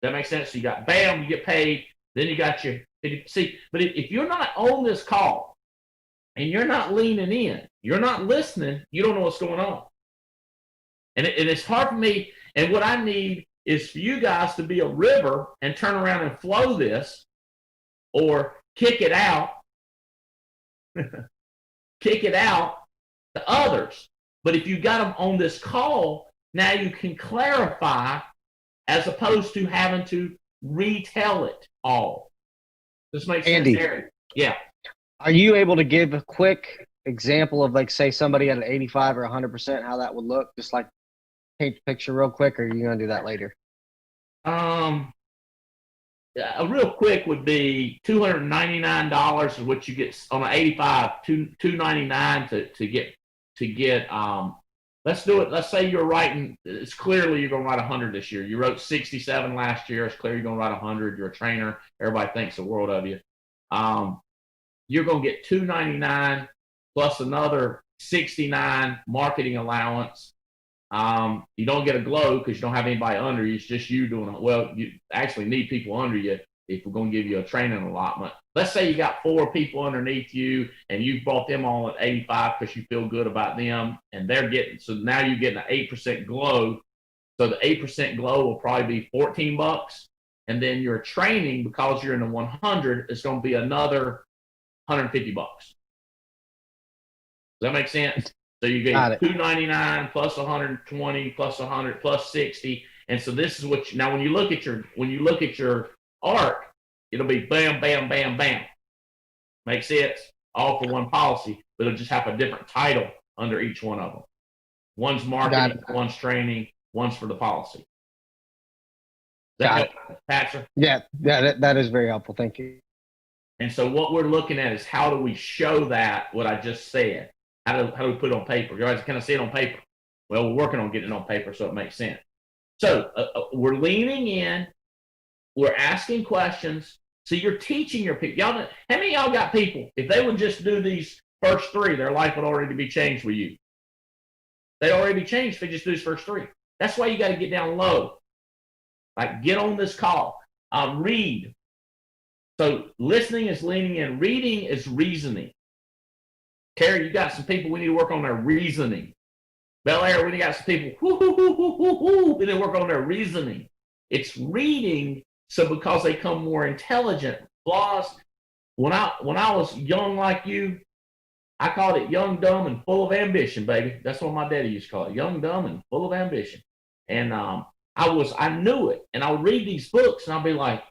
That makes sense? So you got, bam, you get paid, then you got your, see, but if you're not on this call and you're not leaning in, you're not listening, you don't know what's going on. And it's hard for me, and what I need is for you guys to be a river and turn around and flow this, or kick it out, kick it out to others. But if you got them on this call, now you can clarify as opposed to having to retell it all. This makes sense, Andy. Eric? Yeah. Are you able to give a quick example of, like, say somebody at an 85 or 100%, how that would look? Just like paint the picture real quick, or are you going to do that later? A real quick would be $299 is what you get on an 85. $299 to get. Let's do it. Let's say you're writing. It's clearly you're going to write 100 this year. You wrote 67 last year. It's clear you're going to write 100. You're a trainer. Everybody thinks the world of you. You're going to get $299 plus another $69 marketing allowance. You don't get a glow because you don't have anybody under you. It's just you doing it. Well, you actually need people under you if we're going to give you a training allotment. Let's say you got 4 people underneath you and you brought them all at 85 because you feel good about them, and they're getting, so now you're getting an 8% glow. So the 8% glow will probably be $14, and then your training, because you're in the 100, is going to be another $150. Does that make sense? So you get $299 plus 120 plus 100 plus 60, and so this is what now when you look at your arc, it'll be bam, bam, bam, bam. Makes sense? All for one policy, but it'll just have a different title under each one of them. One's marketing, one's training, one's for the policy. Does that help, Patrick? Yeah, that is very helpful. Thank you. And so what we're looking at is how do we show that what I just said? How do we put it on paper? You guys kind of see it on paper. Well, we're working on getting it on paper so it makes sense. So we're leaning in. We're asking questions. So you're teaching your people. Y'all, how many of y'all got people? If they would just do these first 3, their life would already be changed with you. They'd already be changed if they just do these first 3. That's why you got to get down low. Like, get on this call. Read. So listening is leaning in. Reading is reasoning. Terry, you got some people we need to work on their reasoning. Bel Air, we got some people, we need to work on their reasoning. It's reading, so because they come more intelligent. Flaws. When I was young like you, I called it young, dumb, and full of ambition, baby. That's what my daddy used to call it, young, dumb, and full of ambition. And I knew it, and I would read these books, and I'd be like,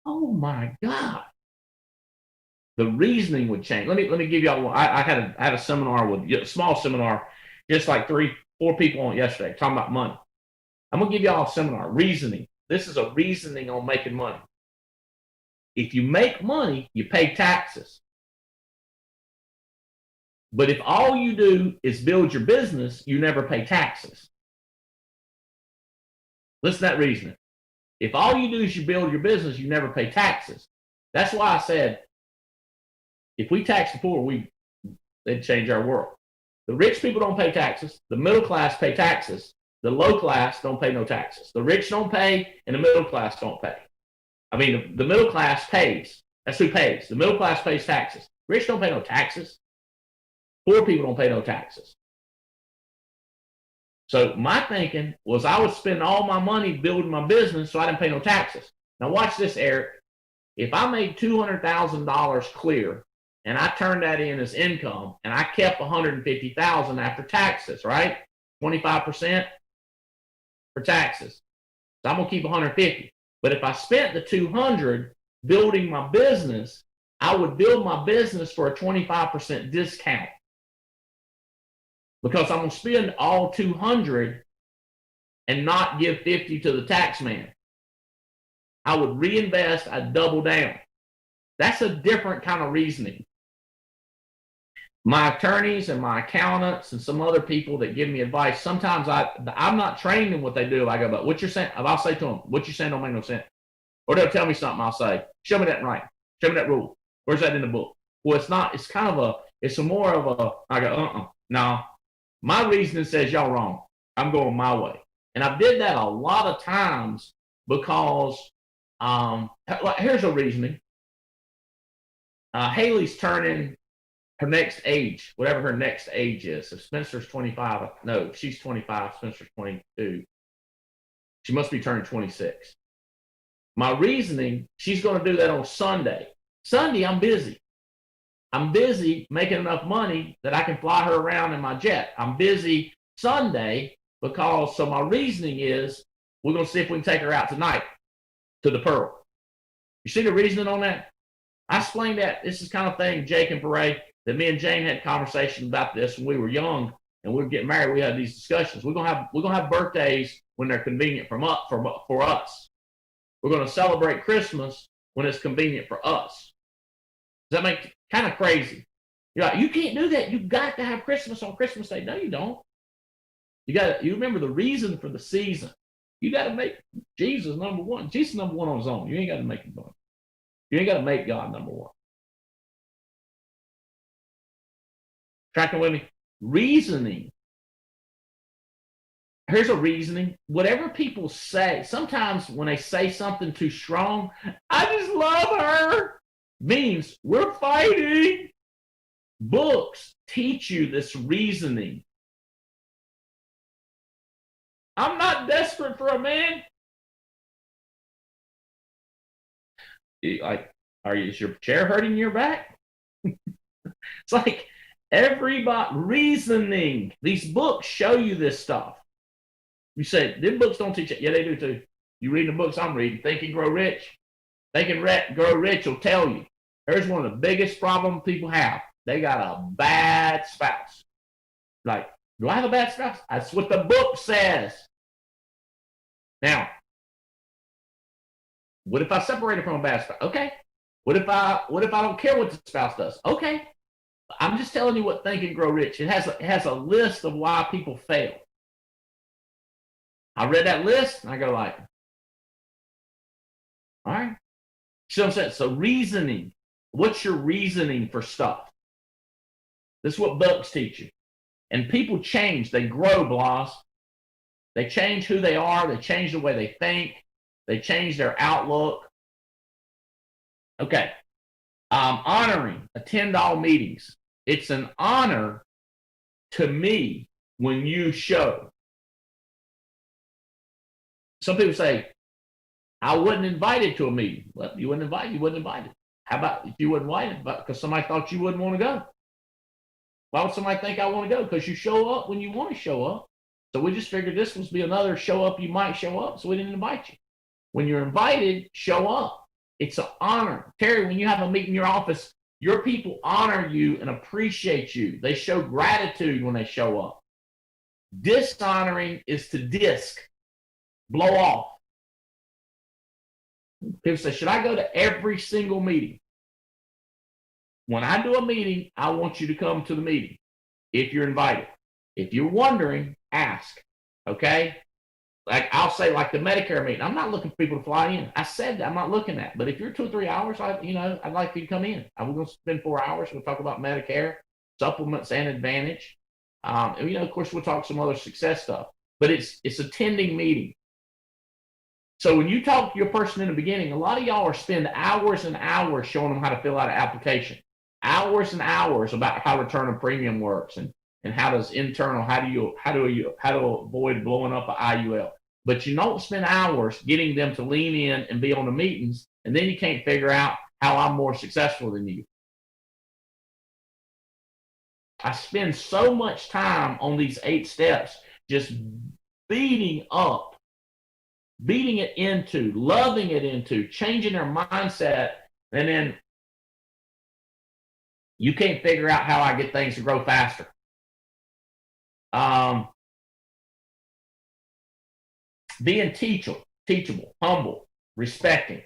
oh my God. The reasoning would change. Let me give y'all one. I had a seminar with a small seminar, just like 3-4 people on it yesterday, talking about money. I'm gonna give y'all a seminar. Reasoning. This is a reasoning on making money. If you make money, you pay taxes. But if all you do is build your business, you never pay taxes. Listen to that reasoning. If all you do is you build your business, you never pay taxes. That's why I said, if we tax the poor, they'd change our world. The rich people don't pay taxes. The middle class pay taxes. The low class don't pay no taxes. The rich don't pay, and the middle class don't pay. I mean, the middle class pays. That's who pays. The middle class pays taxes. Rich don't pay no taxes. Poor people don't pay no taxes. So my thinking was I would spend all my money building my business so I didn't pay no taxes. Now watch this, Eric. If I made $200,000 clear, and I turned that in as income, and I kept $150,000 after taxes, right? 25% for taxes. So I'm gonna keep $150,000. But if I spent the $200,000 building my business, I would build my business for a 25% discount. Because I'm gonna spend all $200,000 and not give $50,000 to the tax man. I would reinvest, I'd double down. That's a different kind of reasoning. my attorneys and my accountants and some other people that give me advice, sometimes I'm not trained in what they do. I go, but what you're saying, I'll say to them, what you're saying don't make no sense. Or they'll tell me something, I'll say, show me that in writing. Show me that rule. Where's that in the book? Well, it's not, it's kind of it's more of I go, no. My reasoning says y'all wrong. I'm going my way. And I did that a lot of times because, here's a reasoning. Haley's turning her next age, whatever her next age is. If Spencer's 25, no, she's 25, Spencer's 22. She must be turning 26. My reasoning, she's going to do that on Sunday. Sunday, I'm busy. I'm busy making enough money that I can fly her around in my jet. I'm busy Sunday because, so my reasoning is, we're going to see if we can take her out tonight to the Pearl. You see the reasoning on that? I explained that. This is kind of thing, Jake and Paray, that me and Jane had conversations about this when we were young and we were getting married. We had these discussions. We're gonna have birthdays when they're convenient for us. We're gonna celebrate Christmas when it's convenient for us. Does that make kind of crazy? You're like, you can't do that. You've got to have Christmas on Christmas Day. No, you don't. You remember the reason for the season. You got to make Jesus number one. Jesus number one on his own. You ain't got to make him one. You ain't got to make God number one. Tracking with me? Reasoning. Here's a reasoning. Whatever people say, sometimes when they say something too strong, I just love her, means we're fighting. Books teach you this reasoning. I'm not desperate for a man. Is your chair hurting your back? It's like everybody reasoning. These books show you this stuff. You say, them books don't teach it. Yeah, they do too. You read the books I'm reading, Think and Grow Rich. Think and Grow Rich will tell you. Here's one of the biggest problems people have. They got a bad spouse. Like, do I have a bad spouse? That's what the book says. Now, what if I separated from a bad spouse? Okay. What if I don't care what the spouse does? Okay. I'm just telling you what Think and Grow Rich. It has a list of why people fail. I read that list and I go like, all right. See what I'm saying? So reasoning. What's your reasoning for stuff? This is what books teach you. And people change. They grow, Blas. They change who they are. They change the way they think. They change their outlook. Okay. Honoring, attend all meetings. It's an honor to me when you show. Some people say, I wasn't invited to a meeting. Well, you wasn't invited. How about if you weren't invited? Because somebody thought you wouldn't want to go. Why would somebody think I want to go? Because you show up when you want to show up. So we just figured this was be another show up, you might show up, so we didn't invite you. When you're invited, show up. It's an honor. Terry, when you have a meeting in your office, your people honor you and appreciate you. They show gratitude when they show up. Dishonoring is to disc, blow off. People say, should I go to every single meeting? When I do a meeting, I want you to come to the meeting if you're invited. If you're wondering, ask, okay? Like I'll say, like the Medicare meeting, I'm not looking for people to fly in. I said that I'm not looking at. But if you're 2 or 3 hours, I'd like you to come in. I'm going to spend 4 hours. We'll talk about Medicare, supplements, and Advantage. And, of course, we'll talk some other success stuff. But it's attending meeting. So when you talk to your person in the beginning, a lot of y'all are spend hours and hours showing them how to fill out an application. Hours and hours about how return of premium works and how does internal, how to avoid blowing up an IUL. But you don't spend hours getting them to lean in and be on the meetings, and then you can't figure out how I'm more successful than you. I spend so much time on these 8 steps just beating it into, loving it into, changing their mindset, and then you can't figure out how I get things to grow faster. Being teachable, humble, respecting.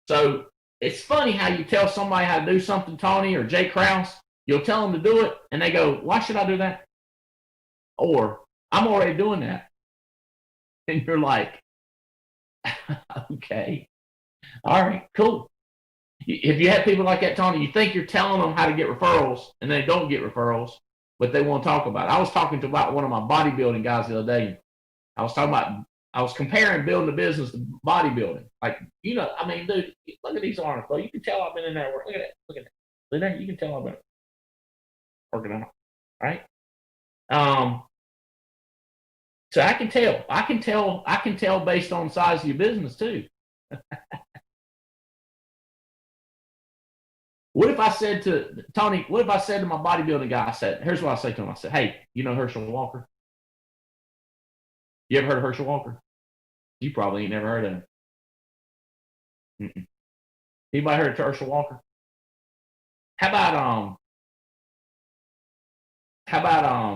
So it's funny how you tell somebody how to do something, Tony or Jay Krause, You'll tell them to do it, and they go, why should I do that? Or, I'm already doing that. And you're like, okay. All right, cool. If you have people like that, Tony, you think you're telling them how to get referrals, and they don't get referrals, but they won't talk about it. I was talking to about one of my bodybuilding guys the other day. I was comparing building a business to bodybuilding. Like, dude, look at these arms, bro. You can tell I've been in there working. Look at that. Look at that. You can tell I've been working out. Right? So I can tell based on the size of your business too. What if I said to Tony, what if I said to my bodybuilding guy, here's what I say to him. I said, hey, you know Herschel Walker? You ever heard of Herschel Walker? You probably ain't never heard of him. Mm-mm. Anybody heard of Herschel Walker? How about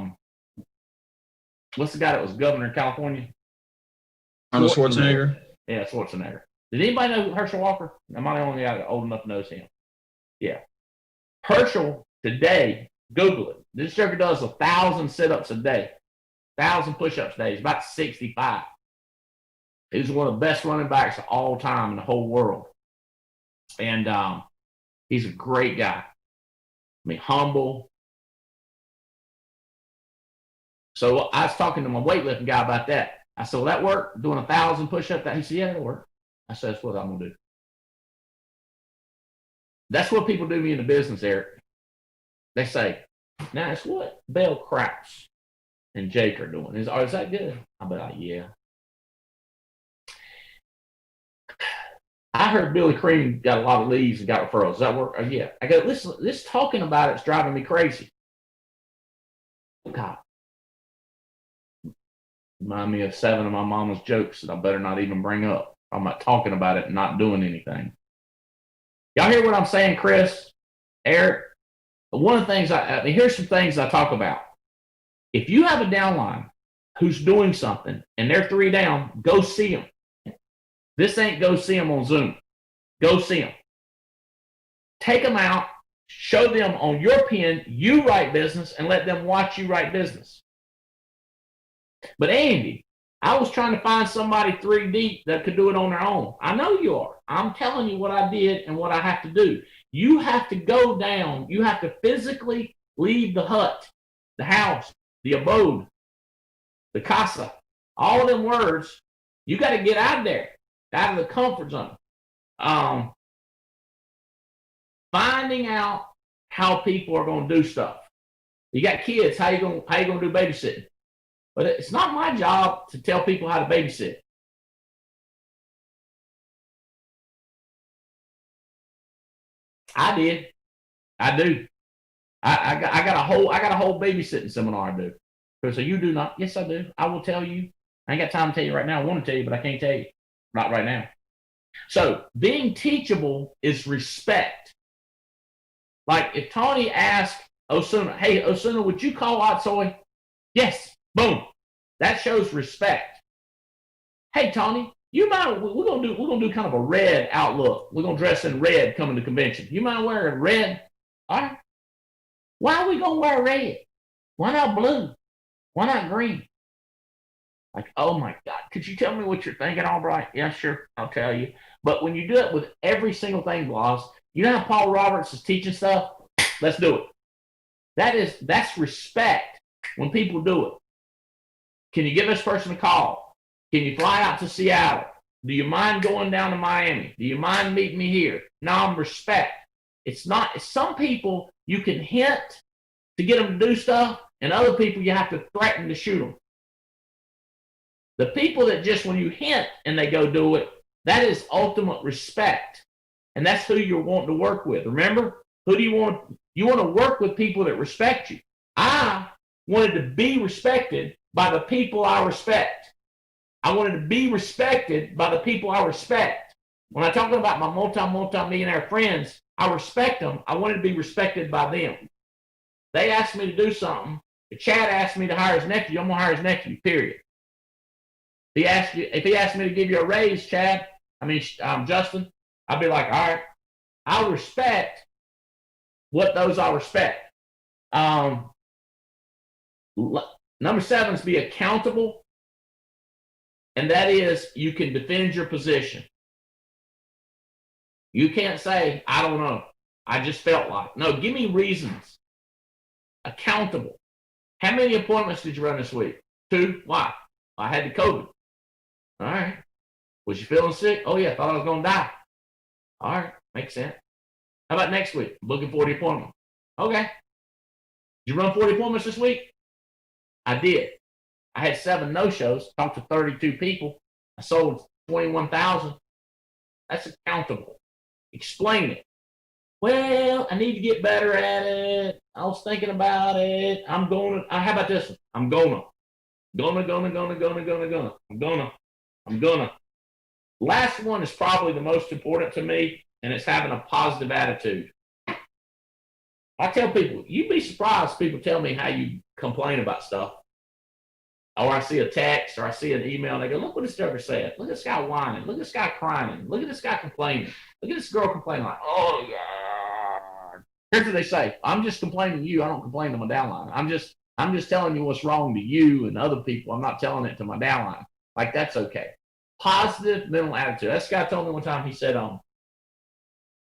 what's the guy that was governor of California? Arnold Schwarzenegger. Yeah, Schwarzenegger. Did anybody know Herschel Walker? Am I the only guy old enough to know him? Yeah. Herschel today, Google it. This sucker does 1,000 sit-ups a day, 1,000 push-ups a day. He's about 65. He's one of the best running backs of all time in the whole world. And he's a great guy. Humble. So I was talking to my weightlifting guy about that. I said, will that work? Doing 1,000 push-ups? He said, yeah, it'll work. I said, that's what I'm going to do. That's what people do me in the business, Eric. They say, now it's what Bill Krause and Jake are doing. Is that good? I'll be like, yeah. I heard Billy Cream got a lot of leads and got referrals. Does that work? Oh, yeah. I go, listen, this talking about it's driving me crazy. God. Remind me of 7 of my mama's jokes that I better not even bring up. I'm not talking about it and not doing anything. Y'all hear what I'm saying, Chris? Eric? One of the things here's some things I talk about. If you have a downline who's doing something and they're 3 down, go see them. This ain't go see them on Zoom. Go see them. Take them out, show them on your pen you write business, and let them watch you write business. But Andy, I was trying to find somebody 3 deep that could do it on their own. I know you are. I'm telling you what I did and what I have to do. You have to go down. You have to physically leave the hut, the house, the abode, the casa, all of them words. You got to get out of there, out of the comfort zone. Finding out how people are going to do stuff. You got kids. How you going to do babysitting? But it's not my job to tell people how to babysit. I did. I do. I got a whole babysitting seminar I do. So you do not? Yes, I do. I will tell you. I ain't got time to tell you right now. I want to tell you, but I can't tell you. Not right now. So being teachable is respect. Like if Tony asked Osuna, hey, Osuna, would you call out soy? Yes. Boom. That shows respect. Hey, Tony, you mind? We're gonna do kind of a red outlook. We're gonna dress in red coming to convention. You mind wearing red? All right. Why are we gonna wear red? Why not blue? Why not green? Like, oh my God, could you tell me what you're thinking, Albright? Yeah, sure, I'll tell you. But when you do it with every single thing, Bloss, you know how Paul Roberts is teaching stuff? Let's do it. That's respect when people do it. Can you give this person a call? Can you fly out to Seattle? Do you mind going down to Miami? Do you mind meeting me here? No, respect. It's not, some people you can hint to get them to do stuff, and other people you have to threaten to shoot them. The people that just when you hint and they go do it, that is ultimate respect. And that's who you're wanting to work with. Remember, who do you want? You want to work with people that respect you. I wanted to be respected by the people I respect. I wanted to be respected by the people I respect. When I'm talking about my multi-millionaire friends, I respect them. I wanted to be respected by them. They asked me to do something. Chad asked me to hire his nephew. I'm going to hire his nephew, period. If he asked me to give you a raise, Justin, I'd be like, all right, I respect what those I respect. Number 7 is be accountable. And that is you can defend your position. You can't say, I don't know. I just felt like. No, give me reasons. Accountable. How many appointments did you run this week? 2. Why? I had the COVID. All right. Was you feeling sick? Oh, yeah. Thought I was going to die. All right. Makes sense. How about next week? Looking for the appointment. Okay. Did you run 40 appointments this week? I did. I had 7 no-shows, talked to 32 people. I sold 21,000. That's accountable. Explain it. Well, I need to get better at it. I was thinking about it. How about this one? I'm gonna. Last one is probably the most important to me, and it's having a positive attitude. I tell people, you'd be surprised people tell me how you complain about stuff. Or I see a text or I see an email and they go, look what this joker said. Look at this guy whining. Look at this guy crying. Look at this guy complaining. Look at this girl complaining like, oh, yeah. Here's what they say. I'm just complaining to you. I don't complain to my downline. I'm just telling you what's wrong to you and other people. I'm not telling it to my downline. Like, that's okay. Positive mental attitude. This guy told me one time, he said,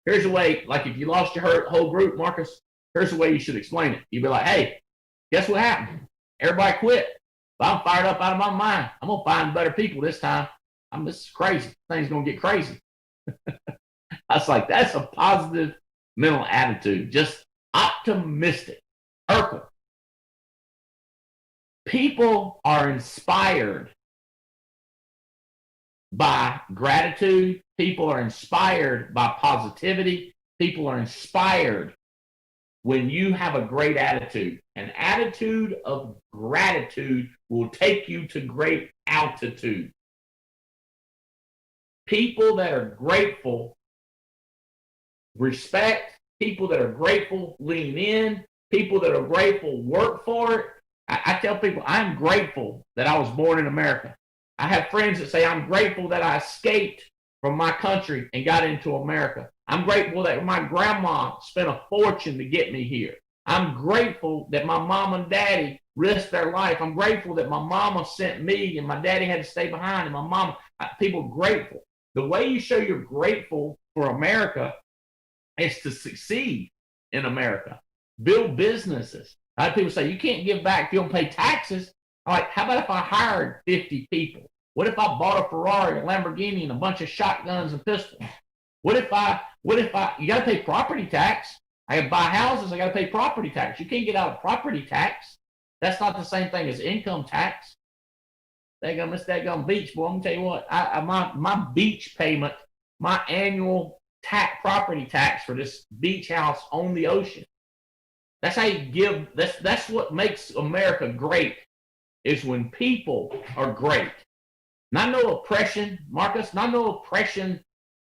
here's the way, like if you lost your whole group, Marcus, here's the way you should explain it. You'd be like, hey, guess what happened? Everybody quit. I'm fired up out of my mind. I'm going to find better people this time. This is crazy. Things going to get crazy. I was like, that's a positive mental attitude. Just optimistic. Urkel. People are inspired by gratitude. People are inspired by positivity. People are inspired when you have a great attitude. An attitude of gratitude will take you to great altitude. People that are grateful respect. People that are grateful lean in. People that are grateful work for it. I tell people, I'm grateful that I was born in America. I have friends that say, I'm grateful that I escaped from my country and got into America. I'm grateful that my grandma spent a fortune to get me here. I'm grateful that my mom and daddy risked their life. I'm grateful that my mama sent me and my daddy had to stay behind. And my mama, people grateful. The way you show you're grateful for America is to succeed in America. Build businesses. A lot of people say, you can't give back if you don't pay taxes. I'm like, how about if I hired 50 people? What if I bought a Ferrari, a Lamborghini, and a bunch of shotguns and pistols? What if you got to pay property tax. I got to buy houses. I got to pay property tax. You can't get out of property tax. That's not the same thing as income tax. Daggum beach, boy. I'm going to tell you what, my beach payment, my annual property tax for this beach house on the ocean. That's how you give, that's what makes America great, is when people are great. Not no oppression, Marcus, not no oppression,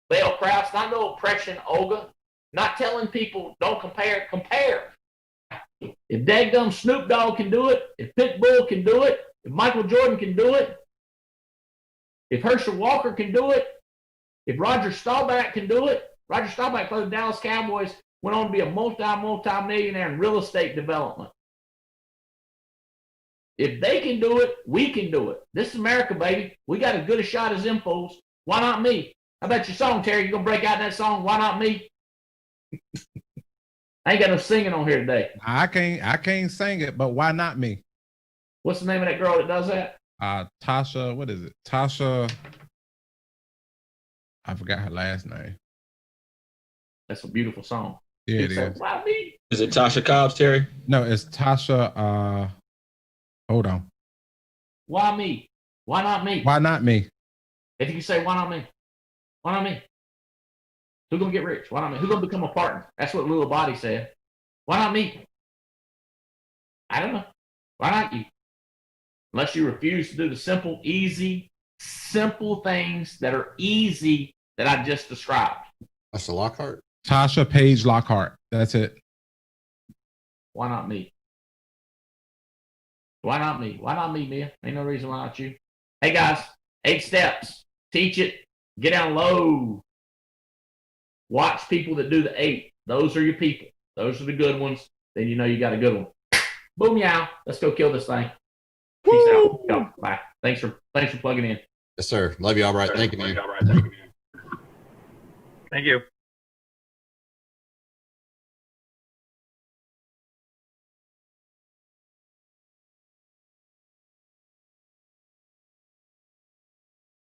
Bale Krause, not no oppression, Olga. Not telling people don't compare. If daggum Snoop Dogg can do it, if Pitbull can do it, if Michael Jordan can do it, if Herschel Walker can do it, if Roger Staubach can do it. Roger Staubach played the Dallas Cowboys, went on to be a multi-millionaire in real estate development. If they can do it, we can do it. This is America, baby. We got as good a shot as them fools. Why not me? How about your song, Terry? You gonna break out in that song? Why not me? I ain't got no singing on here today. I can't sing it, but why not me? What's the name of that girl that does that? Tasha, what is it? Tasha, I forgot her last name. That's a beautiful song. Yeah, it is. Why me? Is it Tasha Cobbs, Terry? No, it's Tasha, hold on. Why me? Why not me? Why not me? If you say, why not me? Why not me? Who's going to get rich? Why not me? Who's going to become a partner? That's what Lil Body said. Why not me? I don't know. Why not you? Unless you refuse to do the simple things that are easy that I just described. Tasha Lockhart. Tasha Page Lockhart. That's it. Why not me? Why not me? Why not me, Mia? Ain't no reason why not you. Hey, guys, 8 steps. Teach it. Get down low. Watch people that do the 8. Those are your people. Those are the good ones. then you know you got a good one. Boom, yow. Let's go kill this thing. Peace out. Go. Bye. Thanks for plugging in. Yes, sir. Love you, Albright. Thank you, man. Thank you.